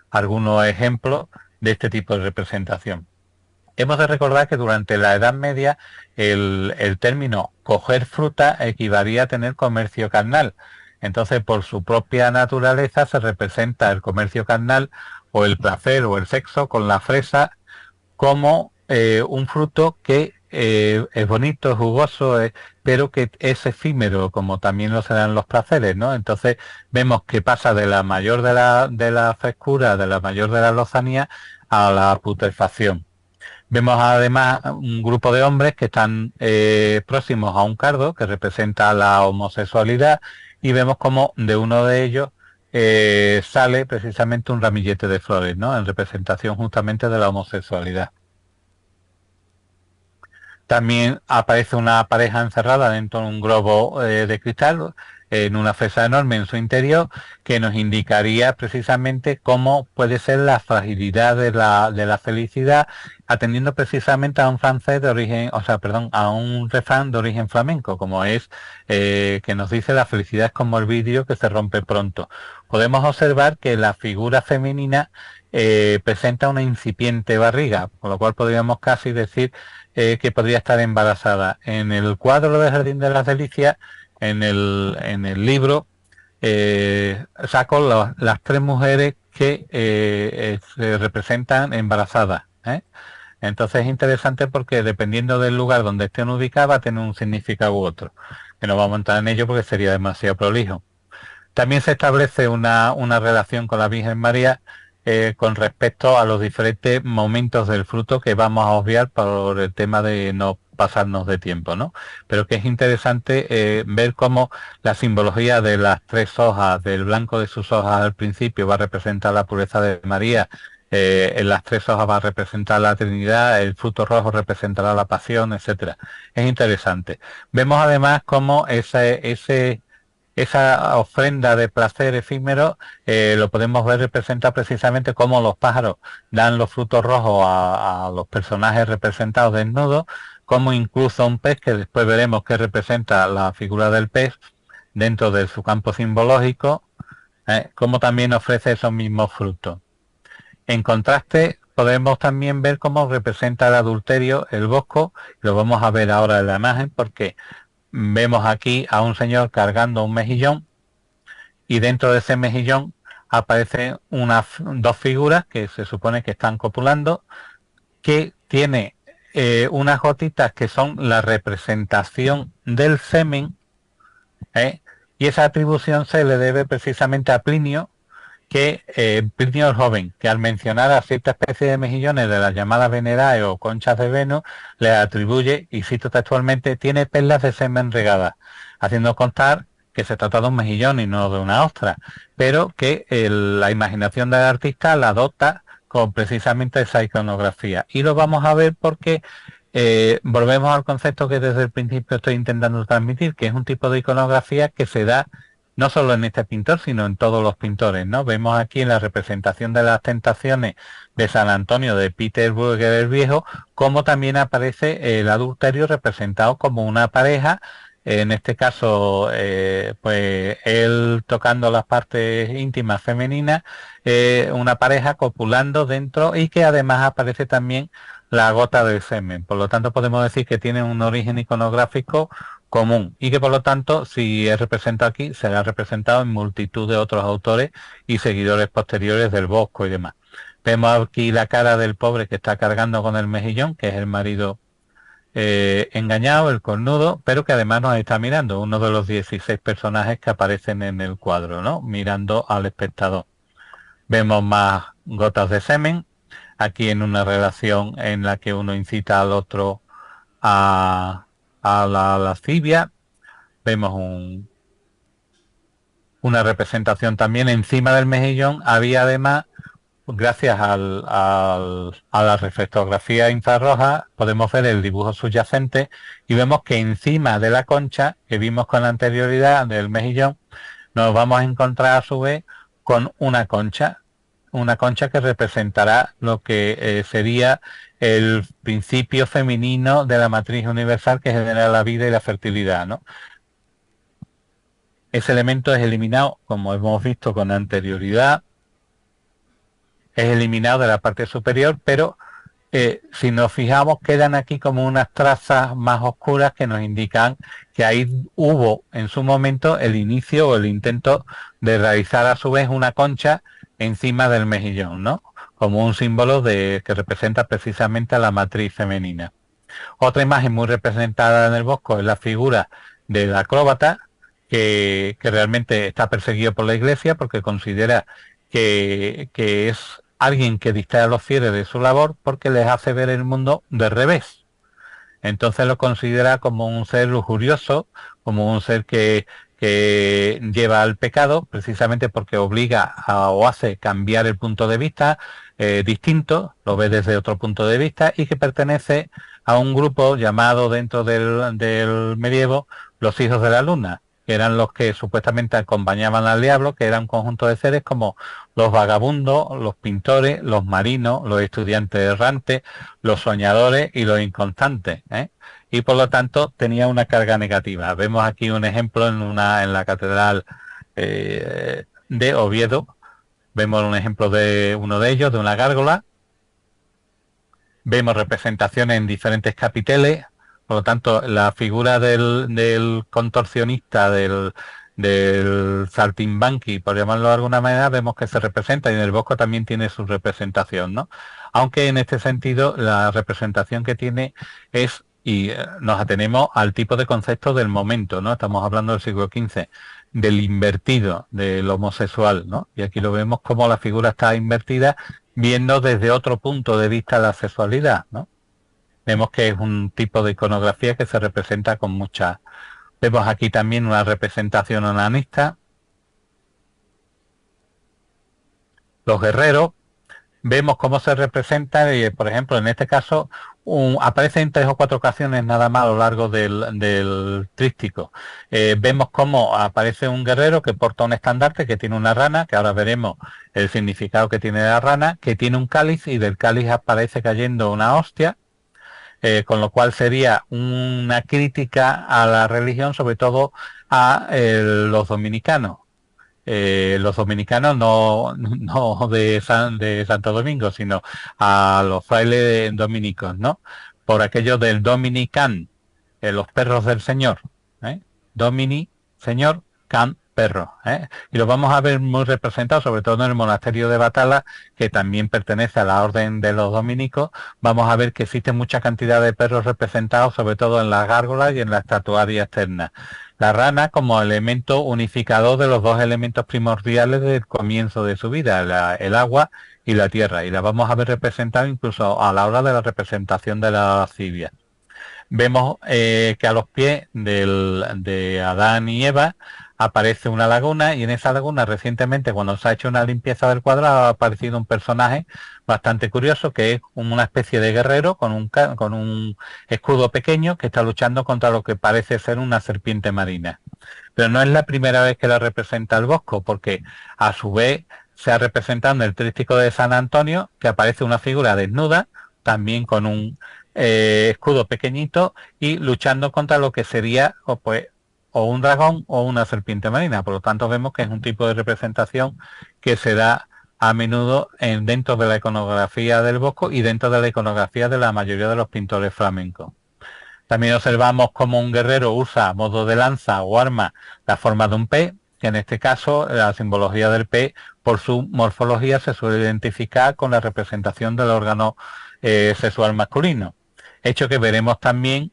algunos ejemplos de este tipo de representación. Hemos de recordar que durante la Edad Media el término coger fruta equivalía a tener comercio carnal. Entonces, por su propia naturaleza, se representa el comercio carnal o el placer o el sexo con la fresa como un fruto que es bonito, es jugoso, pero que es efímero, como también lo serán los placeres, ¿no? Entonces vemos que pasa de la mayor de la frescura, de la mayor de la lozanía, a la putrefacción. Vemos además un grupo de hombres que están próximos a un cardo que representa la homosexualidad, y vemos como de uno de ellos sale precisamente un ramillete de flores, ¿no? En representación justamente de la homosexualidad. También aparece una pareja encerrada dentro de un globo de cristal, en una fresa enorme en su interior, que nos indicaría precisamente cómo puede ser la fragilidad de la felicidad, atendiendo precisamente a un francés de origen, a un refrán de origen flamenco, como es que nos dice: la felicidad es como el vidrio que se rompe pronto. Podemos observar que la figura femenina presenta una incipiente barriga, con lo cual podríamos casi decir que podría estar embarazada. En el cuadro del Jardín de las Delicias, en el libro, saco las tres mujeres que se representan embarazadas. Entonces es interesante porque dependiendo del lugar donde estén ubicadas va a tener un significado u otro, que no vamos a entrar en ello porque sería demasiado prolijo. También se establece una relación con la Virgen María con respecto a los diferentes momentos del fruto, que vamos a obviar por el tema de no pasarnos de tiempo, ¿no? Pero que es interesante ver cómo la simbología de las tres hojas, del blanco de sus hojas al principio va a representar la pureza de María, en las tres hojas va a representar la Trinidad, el fruto rojo representará la pasión, etcétera. Es interesante. Vemos además cómo esa ofrenda de placer efímero lo podemos ver representa precisamente cómo los pájaros dan los frutos rojos a los personajes representados desnudos, como incluso un pez, que después veremos que representa la figura del pez dentro de su campo simbológico, como también ofrece esos mismos frutos. En contraste, podemos también ver cómo representa el adulterio el bosco. Lo vamos a ver ahora en la imagen, porque vemos aquí a un señor cargando un mejillón, y dentro de ese mejillón aparecen dos figuras que se supone que están copulando, que tiene unas gotitas que son la representación del semen, y esa atribución se le debe precisamente a Plinio, Plinio el Joven, que al mencionar a cierta especie de mejillones de las llamadas Venerae o conchas de Venus, le atribuye, y cito textualmente: tiene perlas de semen regadas, haciendo constar que se trata de un mejillón y no de una ostra, pero que la imaginación del artista la adopta con precisamente esa iconografía. Y lo vamos a ver porque volvemos al concepto que desde el principio estoy intentando transmitir, que es un tipo de iconografía que se da no solo en este pintor, sino en todos los pintores, ¿no? Vemos aquí en la representación de las tentaciones de San Antonio de Peter Bruegel el Viejo, como también aparece el adulterio representado como una pareja, en este caso, pues él tocando las partes íntimas femeninas, una pareja copulando dentro y que además aparece también la gota del semen. Por lo tanto, podemos decir que tiene un origen iconográfico común y que por lo tanto, si es representado aquí, será representado en multitud de otros autores y seguidores posteriores del Bosco y demás. Vemos aquí la cara del pobre que está cargando con el mejillón, que es el marido engañado, el cornudo, pero que además nos está mirando, uno de los 16 personajes que aparecen en el cuadro, ¿no? Mirando al espectador. Vemos más gotas de semen, aquí en una relación en la que uno incita al otro a la lascivia. Vemos una representación también encima del mejillón. Había además, gracias a la reflectografía infrarroja, podemos ver el dibujo subyacente y vemos que encima de la concha que vimos con anterioridad del mejillón, nos vamos a encontrar a su vez con una concha que representará lo que sería el principio femenino de la matriz universal que genera la vida y la fertilidad, ¿no? Ese elemento es eliminado, como hemos visto con anterioridad, es eliminado de la parte superior, pero si nos fijamos quedan aquí como unas trazas más oscuras que nos indican que ahí hubo en su momento el inicio o el intento de realizar a su vez una concha encima del mejillón, ¿no? Como un símbolo que representa precisamente a la matriz femenina. Otra imagen muy representada en el Bosco es la figura del acróbata, que realmente está perseguido por la Iglesia porque considera que es alguien que distrae a los fieles de su labor porque les hace ver el mundo de revés. Entonces lo considera como un ser lujurioso, como un ser que lleva al pecado, precisamente porque obliga o hace cambiar el punto de vista distinto, lo ve desde otro punto de vista y que pertenece a un grupo llamado dentro del medievo los hijos de la luna, que eran los que supuestamente acompañaban al diablo, que eran un conjunto de seres como los vagabundos, los pintores, los marinos, los estudiantes errantes, los soñadores y los inconstantes, y por lo tanto tenía una carga negativa. Vemos aquí un ejemplo en la catedral de Oviedo, vemos un ejemplo de uno de ellos, de una gárgola, vemos representaciones en diferentes capiteles. Por lo tanto, la figura del contorsionista, del saltimbanqui, por llamarlo de alguna manera, vemos que se representa y en el Bosco también tiene su representación, ¿no? Aunque en este sentido la representación que tiene es, y nos atenemos al tipo de concepto del momento, ¿no? Estamos hablando del siglo XV, del invertido, del homosexual, ¿no? Y aquí lo vemos como la figura está invertida, viendo desde otro punto de vista la sexualidad, ¿no? Vemos que es un tipo de iconografía que se representa con mucha... Vemos aquí también una representación onanista. Los guerreros. Vemos cómo se representa, y, por ejemplo, en este caso, aparece en 3 o 4 ocasiones nada más a lo largo del tríptico. Vemos cómo aparece un guerrero que porta un estandarte, que tiene una rana, que ahora veremos el significado que tiene la rana, que tiene un cáliz y del cáliz aparece cayendo una hostia. Con lo cual sería una crítica a la religión, sobre todo a los dominicanos. Los dominicanos no de Santo Domingo, sino a los frailes dominicos, ¿no? Por aquello del Dominican, los perros del Señor. Domini, Señor, can, perro. Y lo vamos a ver muy representado, sobre todo en el monasterio de Batala, que también pertenece a la orden de los dominicos. Vamos a ver que existe mucha cantidad de perros representados, sobre todo en las gárgolas y en la estatuaria externa. La rana como elemento unificador de los dos elementos primordiales del comienzo de su vida, el agua y la tierra. Y la vamos a ver representada incluso a la hora de la representación de la lascivia. Vemos que a los pies de Adán y Eva aparece una laguna, y en esa laguna recientemente, cuando se ha hecho una limpieza del cuadro, ha aparecido un personaje bastante curioso, que es una especie de guerrero con un escudo pequeño que está luchando contra lo que parece ser una serpiente marina. Pero no es la primera vez que la representa el Bosco, porque a su vez se ha representado en el tríptico de San Antonio, que aparece una figura desnuda, también con un escudo pequeñito, y luchando contra lo que sería o un dragón o una serpiente marina. Por lo tanto, vemos que es un tipo de representación que se da a menudo dentro de la iconografía del Bosco y dentro de la iconografía de la mayoría de los pintores flamencos. También observamos cómo un guerrero usa a modo de lanza o arma la forma de un pez, que en este caso la simbología del pez, por su morfología, se suele identificar con la representación del órgano sexual masculino. Hecho que veremos también,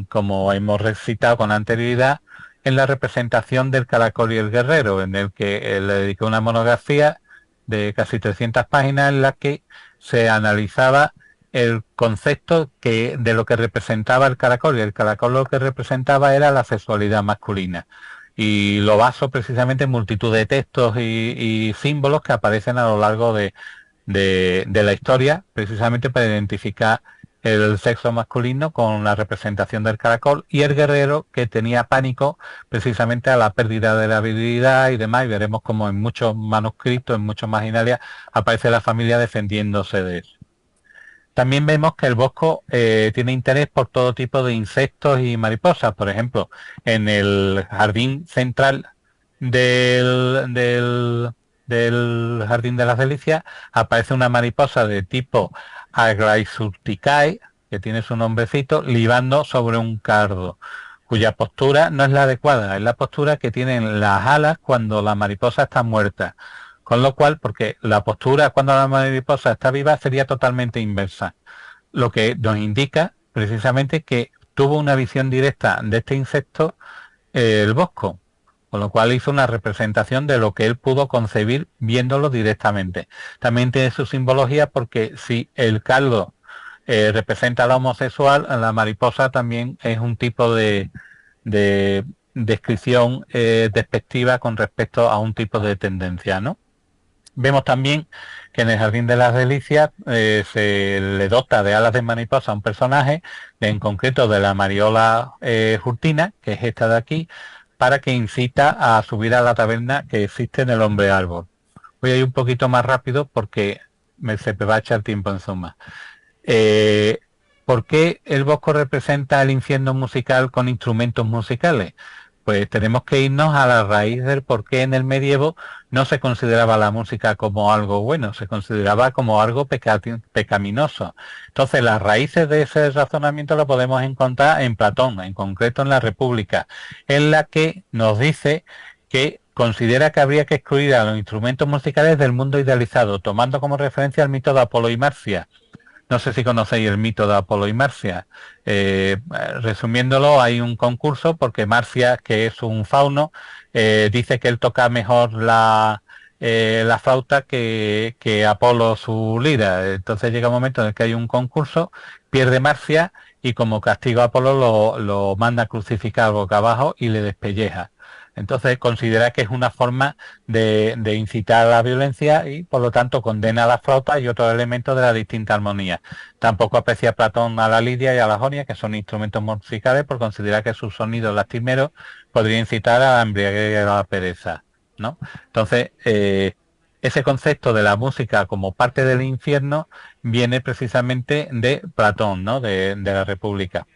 como hemos recitado con anterioridad, en la representación del caracol y el guerrero, en el que le dediqué una monografía de casi 300 páginas en la que se analizaba el concepto de lo que representaba el caracol, y el caracol lo que representaba era la sexualidad masculina. Y lo baso precisamente en multitud de textos y símbolos que aparecen a lo largo de la historia, precisamente para identificar el sexo masculino con la representación del caracol, y el guerrero, que tenía pánico precisamente a la pérdida de la virilidad y demás, y veremos como en muchos manuscritos, en muchos marginales, aparece la familia defendiéndose de eso. También vemos que el Bosco tiene interés por todo tipo de insectos y mariposas. Por ejemplo, en el jardín central del Jardín de las Delicias aparece una mariposa de tipo Agraisurticae, que tiene su nombrecito, libando sobre un cardo, cuya postura no es la adecuada, es la postura que tienen las alas cuando la mariposa está muerta. Con lo cual, porque la postura cuando la mariposa está viva sería totalmente inversa, lo que nos indica precisamente que tuvo una visión directa de este insecto el Bosco, con lo cual hizo una representación de lo que él pudo concebir viéndolo directamente. También tiene su simbología, porque si el cardo representa a la homosexual, la mariposa también es un tipo de descripción despectiva con respecto a un tipo de tendencia, ¿no? Vemos también que en el Jardín de las Delicias se le dota de alas de mariposa a un personaje, en concreto de la Mariola Jurtina, que es esta de aquí, para que incita a subir a la taberna que existe en el Hombre Árbol. Voy a ir un poquito más rápido porque se me va a echar tiempo en suma. ¿Por qué el Bosco representa el infierno musical con instrumentos musicales? Pues tenemos que irnos a la raíz del por qué en el medievo no se consideraba la música como algo bueno, se consideraba como algo pecaminoso. Entonces, las raíces de ese razonamiento lo podemos encontrar en Platón, en concreto en la República, en la que nos dice que considera que habría que excluir a los instrumentos musicales del mundo idealizado, tomando como referencia el mito de Apolo y Marcia. No sé si conocéis el mito de Apolo y Marcia. Resumiéndolo, hay un concurso porque Marcia, que es un fauno, dice que él toca mejor la flauta que Apolo su lira. Entonces llega un momento en el que hay un concurso, pierde Marcia y como castigo a Apolo lo manda a crucificar boca abajo y le despelleja. Entonces considera que es una forma de incitar a la violencia y por lo tanto condena a la flauta y otros elementos de la distinta armonía. Tampoco aprecia Platón a la lidia y a la jonia, que son instrumentos musicales, por considerar que sus sonidos lastimeros podrían incitar a la embriaguez y a la pereza, ¿no? Entonces, ese concepto de la música como parte del infierno viene precisamente de Platón, ¿no? de la República.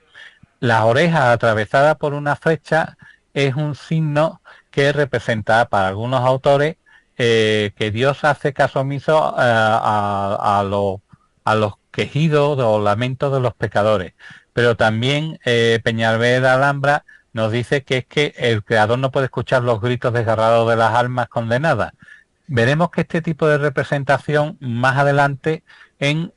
Las orejas atravesadas por una flecha es un signo que representa para algunos autores que Dios hace caso omiso a los quejidos o lamentos de los pecadores. Pero también Peñalver Alhambra nos dice que es que el creador no puede escuchar los gritos desgarrados de las almas condenadas. Veremos que este tipo de representación más adelante en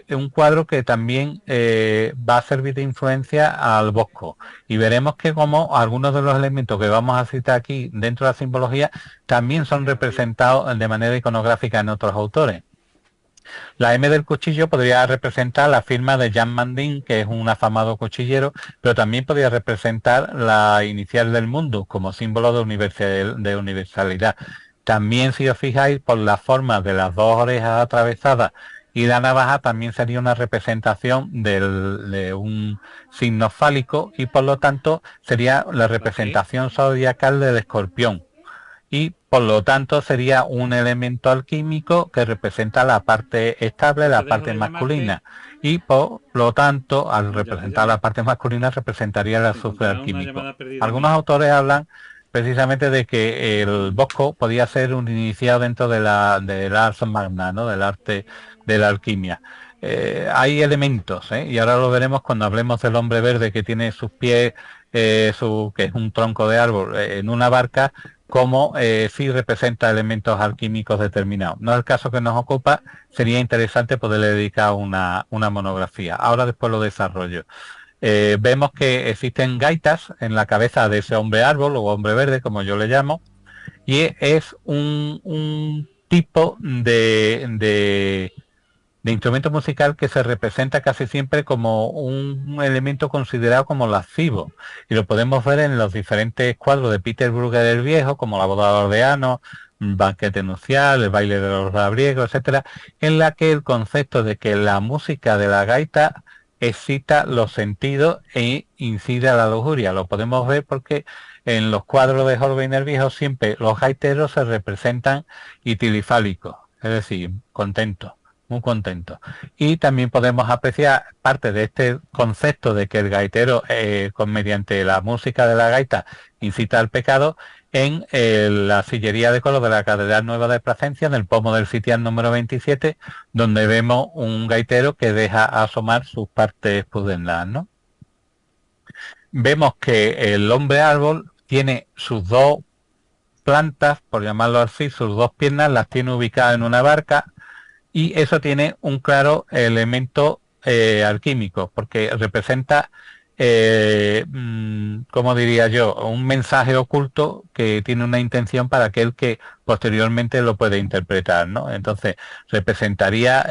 un cuadro que también va a servir de influencia al Bosco, y veremos que como algunos de los elementos que vamos a citar aquí dentro de la simbología también son representados de manera iconográfica en otros autores. La M del cuchillo podría representar la firma de Jean Mandin, que es un afamado cuchillero, pero también podría representar la inicial del mundo como símbolo de universalidad. También, si os fijáis, por la forma de las dos orejas atravesadas y la navaja, también sería una representación de un signo fálico y por lo tanto sería la representación zodiacal del escorpión. Y por lo tanto sería un elemento alquímico que representa la parte estable, la parte masculina, y por lo tanto al representar la parte masculina representaría el azufre alquímico. Algunos autores hablan precisamente de que el Bosco podía ser un iniciado dentro de del ars magna, ¿no?, del arte de la alquimia. Hay elementos, y ahora lo veremos cuando hablemos del hombre verde que tiene sus pies, que es un tronco de árbol, en una barca, como sí representa elementos alquímicos determinados. No es el caso que nos ocupa, sería interesante poderle dedicar una monografía. Ahora después lo desarrollo. Vemos que existen gaitas en la cabeza de ese hombre árbol o hombre verde, como yo le llamo, y es un tipo de instrumento musical que se representa casi siempre como un elemento considerado como lascivo, y lo podemos ver en los diferentes cuadros de Peter Bruegel el Viejo, como La boda de Ordeano, Banquete nupcial, El baile de los labriegos, etcétera, en la que el concepto de que la música de la gaita excita los sentidos e incide a la lujuria. Lo podemos ver porque en los cuadros de Holbein el Viejo siempre los gaiteros se representan itilifálicos, es decir, contentos, muy contentos. Y también podemos apreciar parte de este concepto de que el gaitero, mediante la música de la gaita, incita al pecado en la sillería de coro de la Catedral Nueva de Plasencia, en el pomo del sitial número 27, donde vemos un gaitero que deja asomar sus partes pudendas, ¿no? Vemos que el hombre árbol tiene sus dos plantas, por llamarlo así, sus dos piernas las tiene ubicadas en una barca, y eso tiene un claro elemento alquímico, porque representa, como diría yo, un mensaje oculto que tiene una intención para aquel que posteriormente lo puede interpretar, ¿no? Entonces, representaría,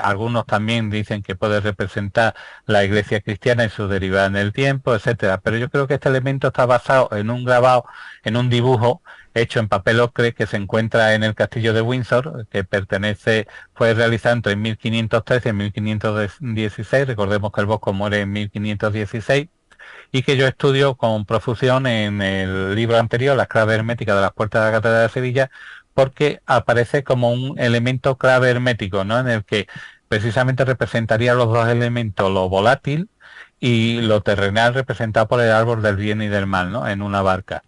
algunos también dicen que puede representar la iglesia cristiana y su derivada en el tiempo, etcétera, pero yo creo que este elemento está basado en un grabado, en un dibujo hecho en papel ocre que se encuentra en el castillo de Windsor, que fue realizado entre 1513 y 1516, recordemos que el Bosco muere en 1516, y que yo estudio con profusión en el libro anterior, Las claves herméticas de las puertas de la Catedral de Sevilla, porque aparece como un elemento clave hermético, ¿no?, en el que precisamente representaría los dos elementos, lo volátil y lo terrenal, representado por el árbol del bien y del mal, ¿no?, en una barca.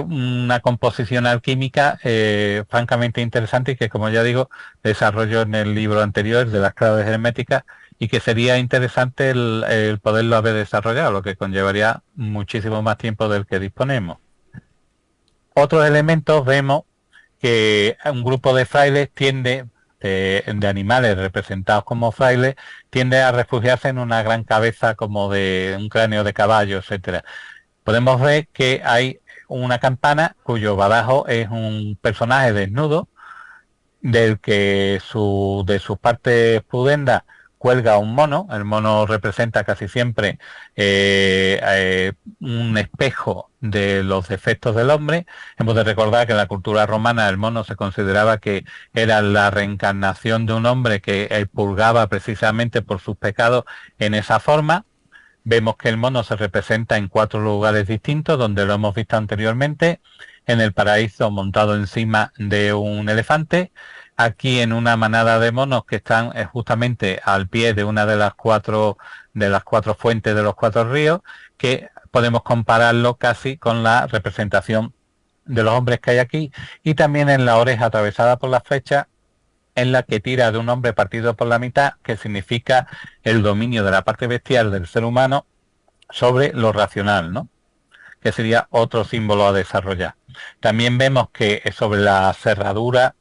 Una composición alquímica francamente interesante, y que, como ya digo, desarrollo en el libro anterior de Las claves herméticas, y que sería interesante el poderlo haber desarrollado, lo que conllevaría muchísimo más tiempo del que disponemos. Otros elementos, vemos que un grupo de frailes tiende, de animales representados como frailes, tiende a refugiarse en una gran cabeza como de un cráneo de caballo, etcétera. Podemos ver que hay una campana cuyo badajo es un personaje desnudo, del que de sus partes pudendas cuelga un mono. El mono representa casi siempre un espejo de los defectos del hombre. Hemos de recordar que en la cultura romana el mono se consideraba que era la reencarnación de un hombre que purgaba precisamente por sus pecados en esa forma. Vemos que el mono se representa en 4 lugares distintos, donde lo hemos visto anteriormente: en el paraíso montado encima de un elefante, aquí en una manada de monos que están justamente al pie de una de las cuatro fuentes de los 4 ríos, que podemos compararlo casi con la representación de los hombres que hay aquí, y también en la oreja atravesada por la flecha, en la que tira de un hombre partido por la mitad, que significa el dominio de la parte bestial del ser humano sobre lo racional, ¿no?, que sería otro símbolo a desarrollar. También vemos que sobre la cerradura,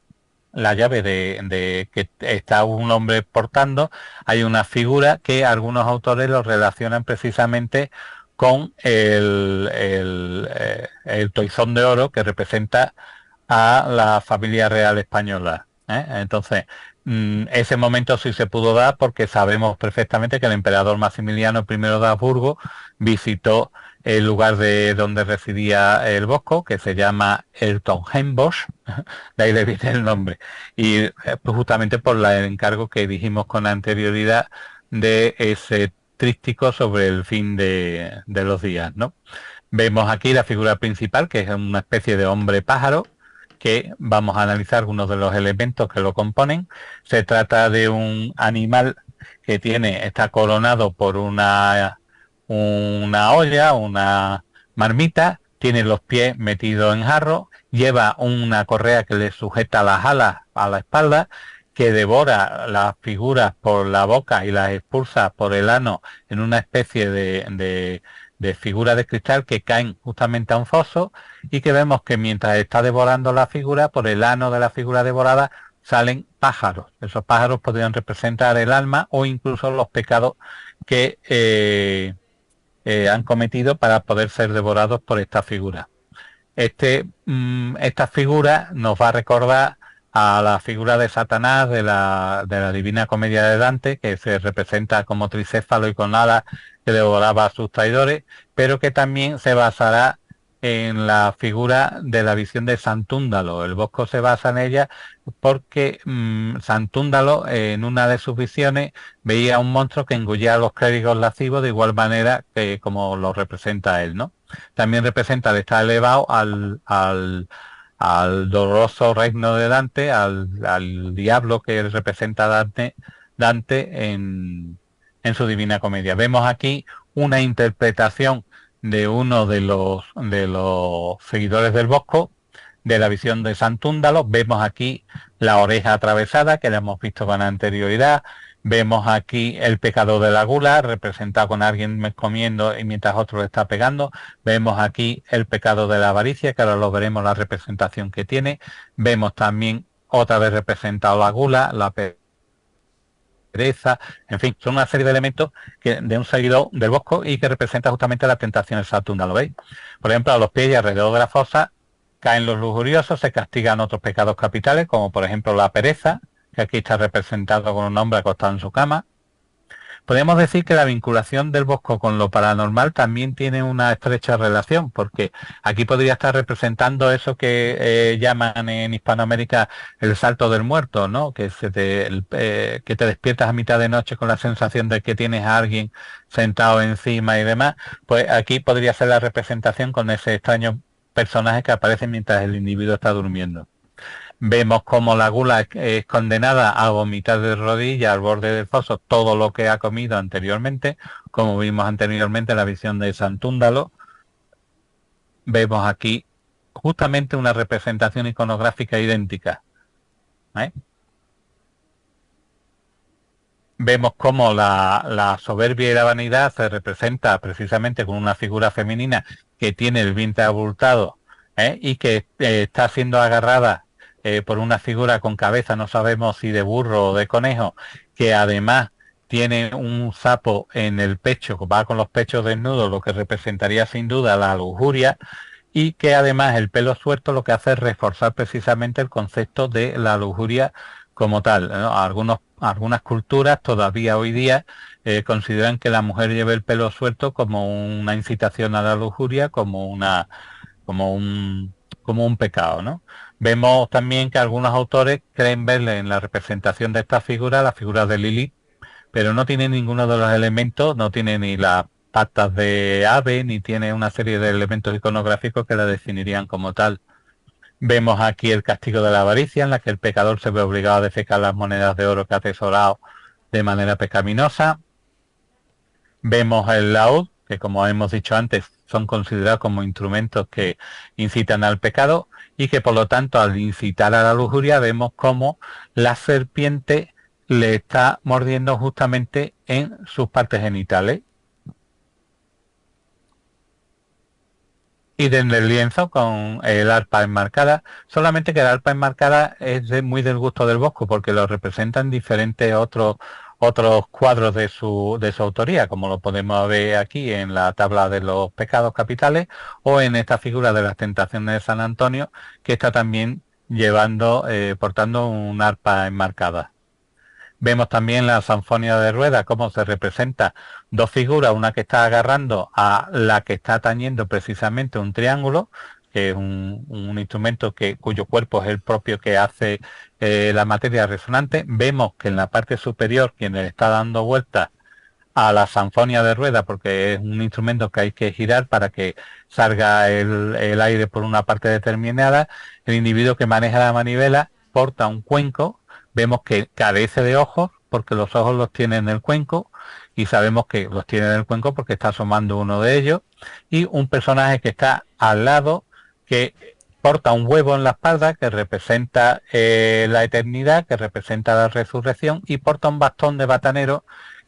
la llave de que está un hombre portando, hay una figura que algunos autores lo relacionan precisamente con el toisón de oro que representa a la familia real española, ¿eh? Entonces, Ese momento sí se pudo dar porque sabemos perfectamente que el emperador Maximiliano I de Habsburgo visitó el lugar de donde residía el Bosco, que se llama el Tonnenbosch, de ahí le viene el nombre, y pues justamente por el encargo que dijimos con anterioridad de ese tríptico sobre el fin de los días, ¿no? Vemos aquí la figura principal, que es una especie de hombre pájaro, que vamos a analizar algunos de los elementos que lo componen. Se trata de un animal que está coronado por una olla, una marmita, tiene los pies metidos en jarro, lleva una correa que le sujeta las alas a la espalda, que devora las figuras por la boca y las expulsa por el ano en una especie de figuras de cristal que caen justamente a un foso, y que vemos que mientras está devorando la figura, por el ano de la figura devorada salen pájaros. Esos pájaros podrían representar el alma o incluso los pecados que han cometido para poder ser devorados por esta figura. Esta figura nos va a recordar a la figura de Satanás de la Divina Comedia de Dante, que se representa como tricéfalo y con alas, que devoraba a sus traidores, pero que también se basará en la figura de la visión de Santúndalo. El Bosco se basa en ella porque Santúndalo, en una de sus visiones, veía un monstruo que engullía a los clérigos lascivos de igual manera que como lo representa él, ¿no? También representa al estar elevado al doloroso reino de Dante, al diablo que representa Dante en su Divina Comedia. Vemos aquí una interpretación de uno de los seguidores del Bosco, de la visión de Santúndalo. Vemos aquí la oreja atravesada, que la hemos visto con anterioridad. Vemos aquí el pecado de la gula, representado con alguien comiendo y mientras otro le está pegando. Vemos aquí el pecado de la avaricia, que ahora lo veremos la representación que tiene. Vemos también otra vez representado la gula, la pereza, en fin, son una serie de elementos de un seguidor del Bosco y que representa justamente la tentación de Saturno, ¿lo veis? Por ejemplo, a los pies y alrededor de la fosa caen los lujuriosos, se castigan otros pecados capitales, como por ejemplo la pereza, que aquí está representado con un hombre acostado en su cama. Podemos decir que la vinculación del Bosco con lo paranormal también tiene una estrecha relación, porque aquí podría estar representando eso que llaman en Hispanoamérica el salto del muerto, ¿no? Que te despiertas a mitad de noche con la sensación de que tienes a alguien sentado encima y demás. Pues aquí podría ser la representación con ese extraño personaje que aparece mientras el individuo está durmiendo. Vemos como la gula es condenada a vomitar de rodillas al borde del foso todo lo que ha comido anteriormente, como vimos anteriormente en la visión de Santúndalo. Vemos aquí justamente una representación iconográfica idéntica. Vemos cómo la soberbia y la vanidad se representa precisamente con una figura femenina que tiene el vientre abultado y que está siendo agarrada por una figura con cabeza, no sabemos si de burro o de conejo, que además tiene un sapo en el pecho, va con los pechos desnudos, lo que representaría sin duda la lujuria, y que además el pelo suelto lo que hace es reforzar precisamente el concepto de la lujuria como tal, ¿no? Algunas culturas todavía hoy día consideran que la mujer lleve el pelo suelto como una incitación a la lujuria, como un pecado, ¿no? Vemos también que algunos autores creen verle en la representación de esta figura, la figura de Lilith, pero no tiene ninguno de los elementos, no tiene ni las patas de ave, ni tiene una serie de elementos iconográficos que la definirían como tal. Vemos aquí el castigo de la avaricia, en la que el pecador se ve obligado a defecar las monedas de oro que ha atesorado de manera pecaminosa. Vemos el laúd, que como hemos dicho antes, son considerados como instrumentos que incitan al pecado y que por lo tanto al incitar a la lujuria vemos como la serpiente le está mordiendo justamente en sus partes genitales. Y desde el lienzo con el arpa enmarcada, solamente que el arpa enmarcada es muy del gusto del Bosco porque lo representan diferentes otros cuadros de su autoría, como lo podemos ver aquí en la tabla de los pecados capitales o en esta figura de las tentaciones de San Antonio, que está también portando un arpa enmarcada. Vemos también la sanfonia de rueda, cómo se representa dos figuras, una que está agarrando a la que está tañendo precisamente un triángulo, que es un instrumento cuyo cuerpo es el propio que hace la materia resonante. Vemos que en la parte superior quien le está dando vueltas a la sanfonia de rueda, porque es un instrumento que hay que girar para que salga el aire por una parte determinada. El individuo que maneja la manivela porta un cuenco. Vemos que carece de ojos porque los ojos los tiene en el cuenco, y sabemos que los tiene en el cuenco porque está asomando uno de ellos, y un personaje que está al lado que porta un huevo en la espalda que representa la eternidad, que representa la resurrección, y porta un bastón de batanero,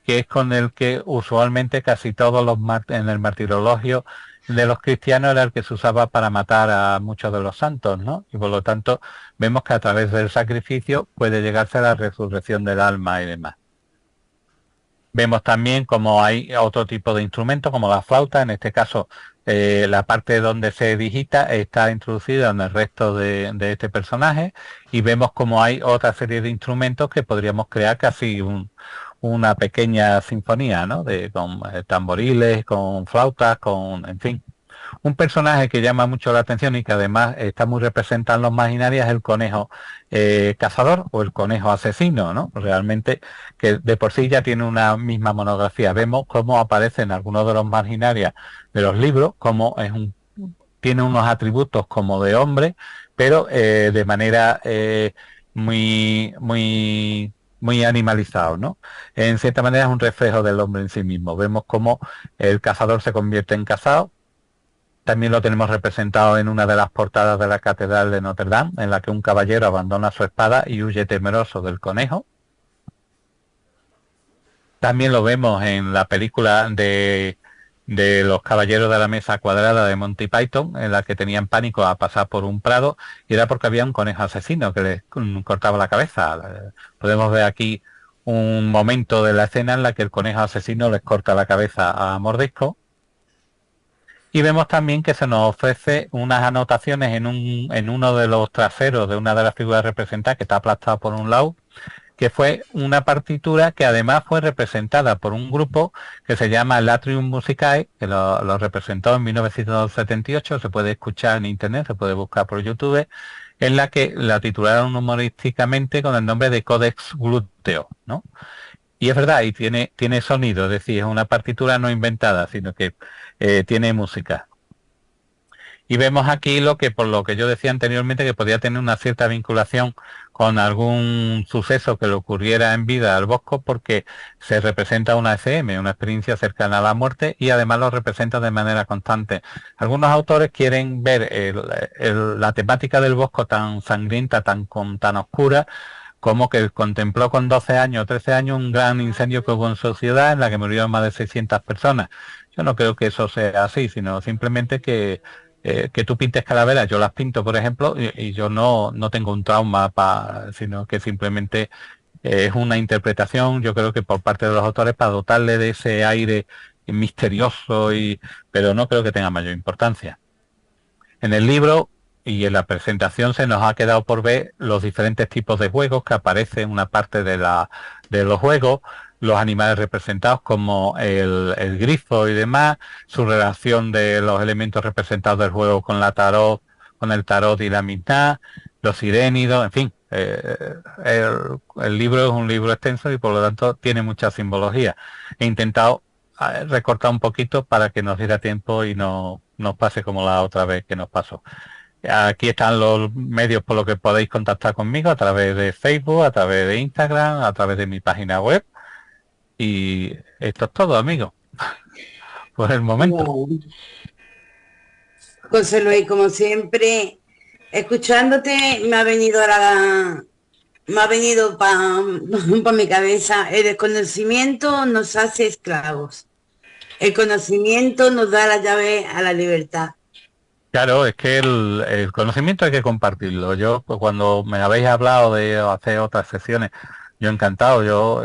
que es con el que usualmente casi todos en el martirologio de los cristianos era el que se usaba para matar a muchos de los santos, ¿no? Y por lo tanto vemos que a través del sacrificio puede llegarse a la resurrección del alma y demás. Vemos también como hay otro tipo de instrumentos, como la flauta. En este caso la parte donde se digita está introducida en el resto de este personaje, y vemos como hay otra serie de instrumentos que podríamos crear casi una pequeña sinfonía, ¿no? Con tamboriles, con flautas, en fin. Un personaje que llama mucho la atención y que además está muy representado en los Marginarias es el conejo cazador o el conejo asesino, ¿no? Realmente, que de por sí ya tiene una misma monografía. Vemos cómo aparece en algunos de los Marginarias de los libros, cómo tiene unos atributos como de hombre, pero de manera muy animalizado, ¿no? En cierta manera es un reflejo del hombre en sí mismo. Vemos cómo el cazador se convierte en cazado. También lo tenemos representado en una de las portadas de la Catedral de Notre Dame, en la que un caballero abandona su espada y huye temeroso del conejo. También lo vemos en la película de los Caballeros de la Mesa Cuadrada de Monty Python, en la que tenían pánico a pasar por un prado, y era porque había un conejo asesino que les cortaba la cabeza. Podemos ver aquí un momento de la escena en la que el conejo asesino les corta la cabeza a mordisco. Y vemos también que se nos ofrece unas anotaciones en uno de los traseros de una de las figuras representadas, que está aplastado por un lado, que fue una partitura que además fue representada por un grupo que se llama Latrium Musicae, que lo representó en 1978, se puede escuchar en internet, se puede buscar por YouTube, en la que la titularon humorísticamente con el nombre de Codex Gluteo, ¿no? Y es verdad, y tiene sonido, es decir, es una partitura no inventada, sino que tiene música. Y vemos aquí por lo que yo decía anteriormente, que podía tener una cierta vinculación con algún suceso que le ocurriera en vida al Bosco, porque se representa una ECM, una experiencia cercana a la muerte, y además lo representa de manera constante. Algunos autores quieren ver la temática del Bosco tan sangrienta, tan oscura, como que contempló con 12 años, 13 años, un gran incendio que hubo en su ciudad en la que murieron más de 600 personas. Yo no creo que eso sea así, sino simplemente que tú pintes calaveras, yo las pinto, por ejemplo, y yo no tengo un trauma, sino que simplemente es una interpretación, yo creo que por parte de los autores, para dotarle de ese aire misterioso, pero no creo que tenga mayor importancia. En el libro y en la presentación se nos ha quedado por ver los diferentes tipos de juegos que aparecen en una parte de los juegos, los animales representados como el grifo y demás, su relación de los elementos representados del juego con el tarot y la mitad, los sirénidos, en fin. El libro es un libro extenso y por lo tanto tiene mucha simbología. He intentado recortar un poquito para que nos diera tiempo y no nos pase como la otra vez que nos pasó. Aquí están los medios por los que podéis contactar conmigo, a través de Facebook, a través de Instagram, a través de mi página web. Y esto es todo, amigos, por el momento. José Luis, como siempre, escuchándote me ha venido para mi cabeza: el desconocimiento nos hace esclavos, el conocimiento nos da la llave a la libertad. Claro, es que el conocimiento hay que compartirlo. Yo, pues, cuando me habéis hablado de hacer otras sesiones, yo encantado. Yo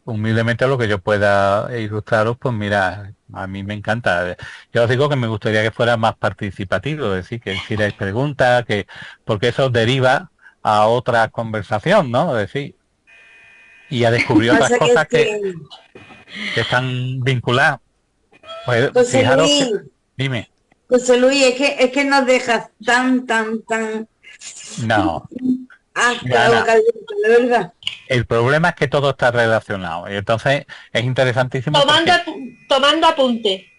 humildemente lo que yo pueda ilustraros, pues mira, a mí me encanta. Yo os digo que me gustaría que fuera más participativo, es decir, que hicierais preguntas, porque eso deriva a otra conversación, ¿no? Es decir, y a descubrir otras Pasa que es cosas que, que están vinculadas. Pues José fijaros que, Luis, dime, José Luis, es que nos dejas tan no, con la Ana, boca abierta, de verdad. el problema es que todo está relacionado y entonces es interesantísimo Tomando, porque, tomando apunte.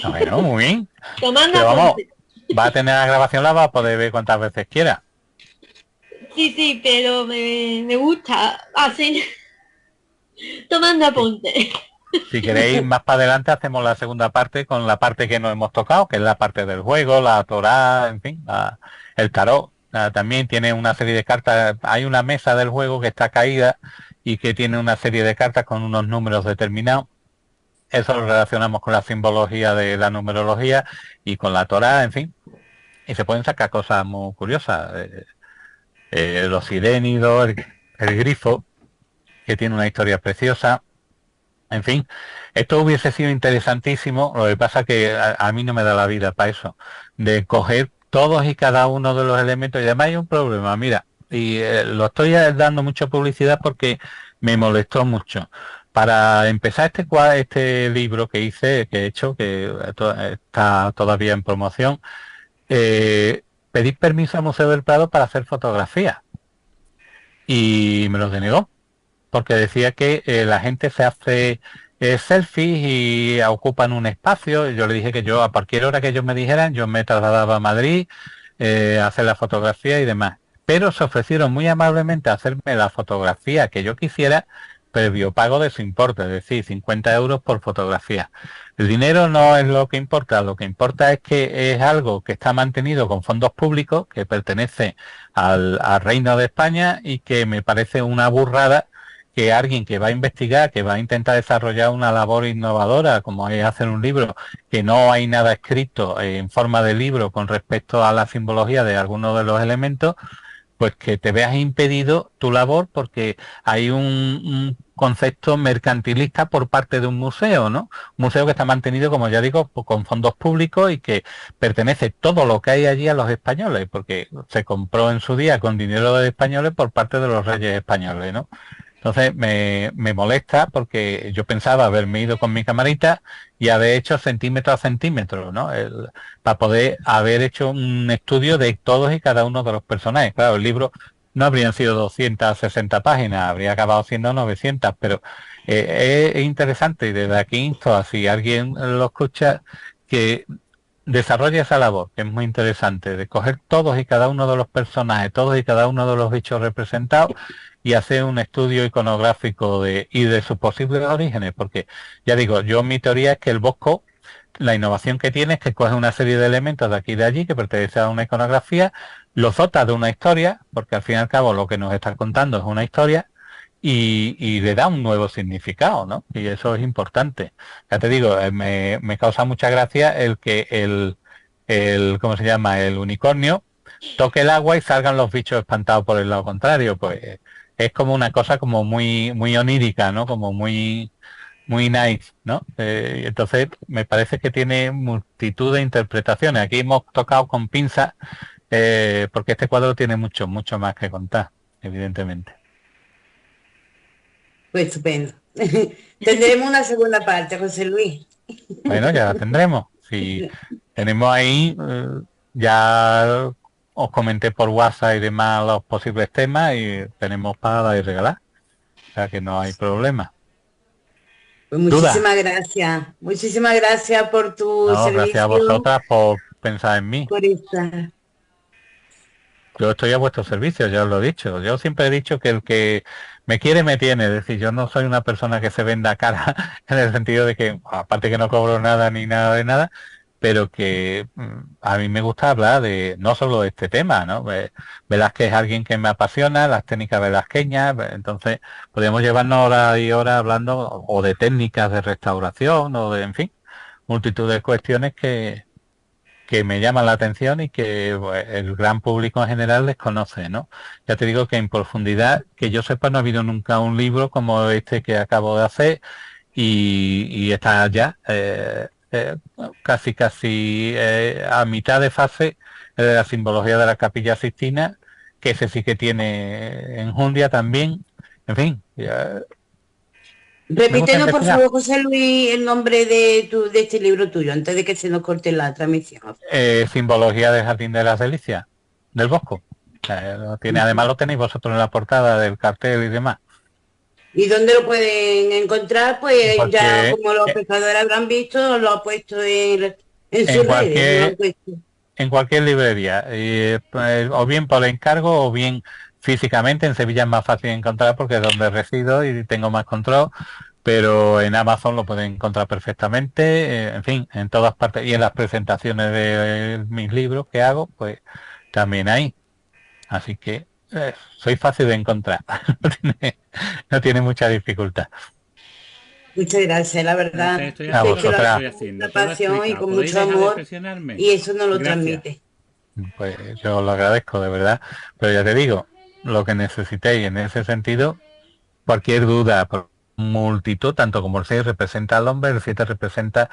bueno, muy bien, Tomando pero vamos, apunte. va a tener la grabación, la va a poder ver cuantas veces quiera. Sí, sí, pero me gusta así. Tomando Si, apunte. si queréis más para adelante hacemos la segunda parte con la parte que no hemos tocado, que es la parte del juego, la Torá, en fin, el tarot. También tiene una serie de cartas, hay una mesa del juego que está caída y que tiene una serie de cartas con unos números determinados. Eso lo relacionamos con la simbología de la numerología y con la Torá, en fin. Y se pueden sacar cosas muy curiosas. Los sirénidos, el grifo, que tiene una historia preciosa. En fin, esto hubiese sido interesantísimo. Lo que pasa que a mí no me da la vida para eso. De coger todos y cada uno de los elementos. Y además hay un problema, mira. Y lo estoy dando mucha publicidad porque me molestó mucho. Para empezar este libro que hice, que he hecho, que está todavía en promoción, pedí permiso al Museo del Prado para hacer fotografías y me lo denegó porque decía que la gente se hace selfies y ocupan un espacio. Y yo le dije que yo a cualquier hora que ellos me dijeran yo me trasladaba a Madrid a hacer la fotografía y demás, pero se ofrecieron muy amablemente a hacerme la fotografía que yo quisiera previo pago de su importe, es decir, 50 euros por fotografía. El dinero no es lo que importa es que es algo que está mantenido con fondos públicos, que pertenece al Reino de España y que me parece una burrada que alguien que va a investigar, que va a intentar desarrollar una labor innovadora, como es hacer un libro, que no hay nada escrito en forma de libro con respecto a la simbología de algunos de los elementos, pues que te veas impedido tu labor porque hay un concepto mercantilista por parte de un museo, ¿no? Un museo que está mantenido, como ya digo, con fondos públicos y que pertenece todo lo que hay allí a los españoles, porque se compró en su día con dinero de españoles por parte de los reyes españoles, ¿no? Entonces me molesta porque yo pensaba haberme ido con mi camarita y haber hecho centímetro a centímetro, ¿no? Para poder haber hecho un estudio de todos y cada uno de los personajes. Claro, el libro no habrían sido 260 páginas, habría acabado siendo 900, pero es interesante y desde aquí insto a si alguien lo escucha que desarrolle esa labor, que es muy interesante, de coger todos y cada uno de los personajes, todos y cada uno de los bichos representados y hacer un estudio iconográfico y de sus posibles orígenes, porque ya digo, yo mi teoría es que el Bosco, la innovación que tiene es que coge una serie de elementos de aquí y de allí que pertenecen a una iconografía, los dota de una historia, porque al fin y al cabo lo que nos está contando es una historia, y le da un nuevo significado, ¿no? Y eso es importante. Ya te digo, me causa mucha gracia el que ¿cómo se llama? El unicornio toque el agua y salgan los bichos espantados por el lado contrario, pues es como una cosa como muy onírica, ¿no? Como muy nice, ¿no? Entonces me parece que tiene multitud de interpretaciones. Aquí hemos tocado con pinzas porque este cuadro tiene mucho más que contar, evidentemente. Pues estupendo. Tendremos una segunda parte, José Luis. Bueno, ya la tendremos. Si tenemos ahí, ya os comenté por WhatsApp y demás los posibles temas y tenemos para dar y regalar. O sea que no hay problema. Pues ¿Duda? muchísimas gracias por tu No, gracias a servicio, vosotras por pensar en mí. por esta. Yo estoy a vuestro servicio, ya os lo he dicho. Yo siempre he dicho que el que me quiere me tiene. Es decir, yo no soy una persona que se venda cara en el sentido de que, aparte que no cobro nada ni nada de nada, pero que a mí me gusta hablar de no solo de este tema, ¿no? Velázquez es alguien que me apasiona, las técnicas velazqueñas, entonces podríamos llevarnos horas y horas hablando o de técnicas de restauración o de, en fin, multitud de cuestiones que me llaman la atención y que pues, el gran público en general desconoce, ¿no? Ya te digo que en profundidad, que yo sepa, no ha habido nunca un libro como este que acabo de hacer y está ya casi a mitad de fase de la simbología de la Capilla Sixtina, que ese sí que tiene enjundia también En fin, ya, me gusta Repítenos, por investigar. favor, José Luis, el nombre de este libro tuyo, antes de que se nos corte la transmisión. Simbología del Jardín de las Delicias, del Bosco. Lo tiene, además lo tenéis vosotros en la portada del cartel y demás. ¿Y dónde lo pueden encontrar? Pues ya Porque como los pescadores habrán visto, lo ha puesto en en sus redes, lo han cualquier puesto. en cualquier librería, pues, o bien por encargo o bien físicamente. En Sevilla es más fácil de encontrar porque es donde resido y tengo más control, pero en Amazon lo pueden encontrar perfectamente, en fin, en todas partes, y en las presentaciones de mis libros que hago, pues también hay. Así que soy fácil de encontrar, no tiene mucha dificultad. Muchas gracias, la Entonces verdad. estoy A Usted haciendo que lo lo que hace estoy vosotras, con haciendo. mucha Todo pasión y explicado. con ¿Podéis mucho dejar de amor, presionarme? y eso nos lo Gracias. transmite. pues yo lo agradezco de verdad, pero ya te digo, lo que necesitéis en ese sentido, cualquier duda, por multitud, tanto como el 6 representa al hombre, el 7 representa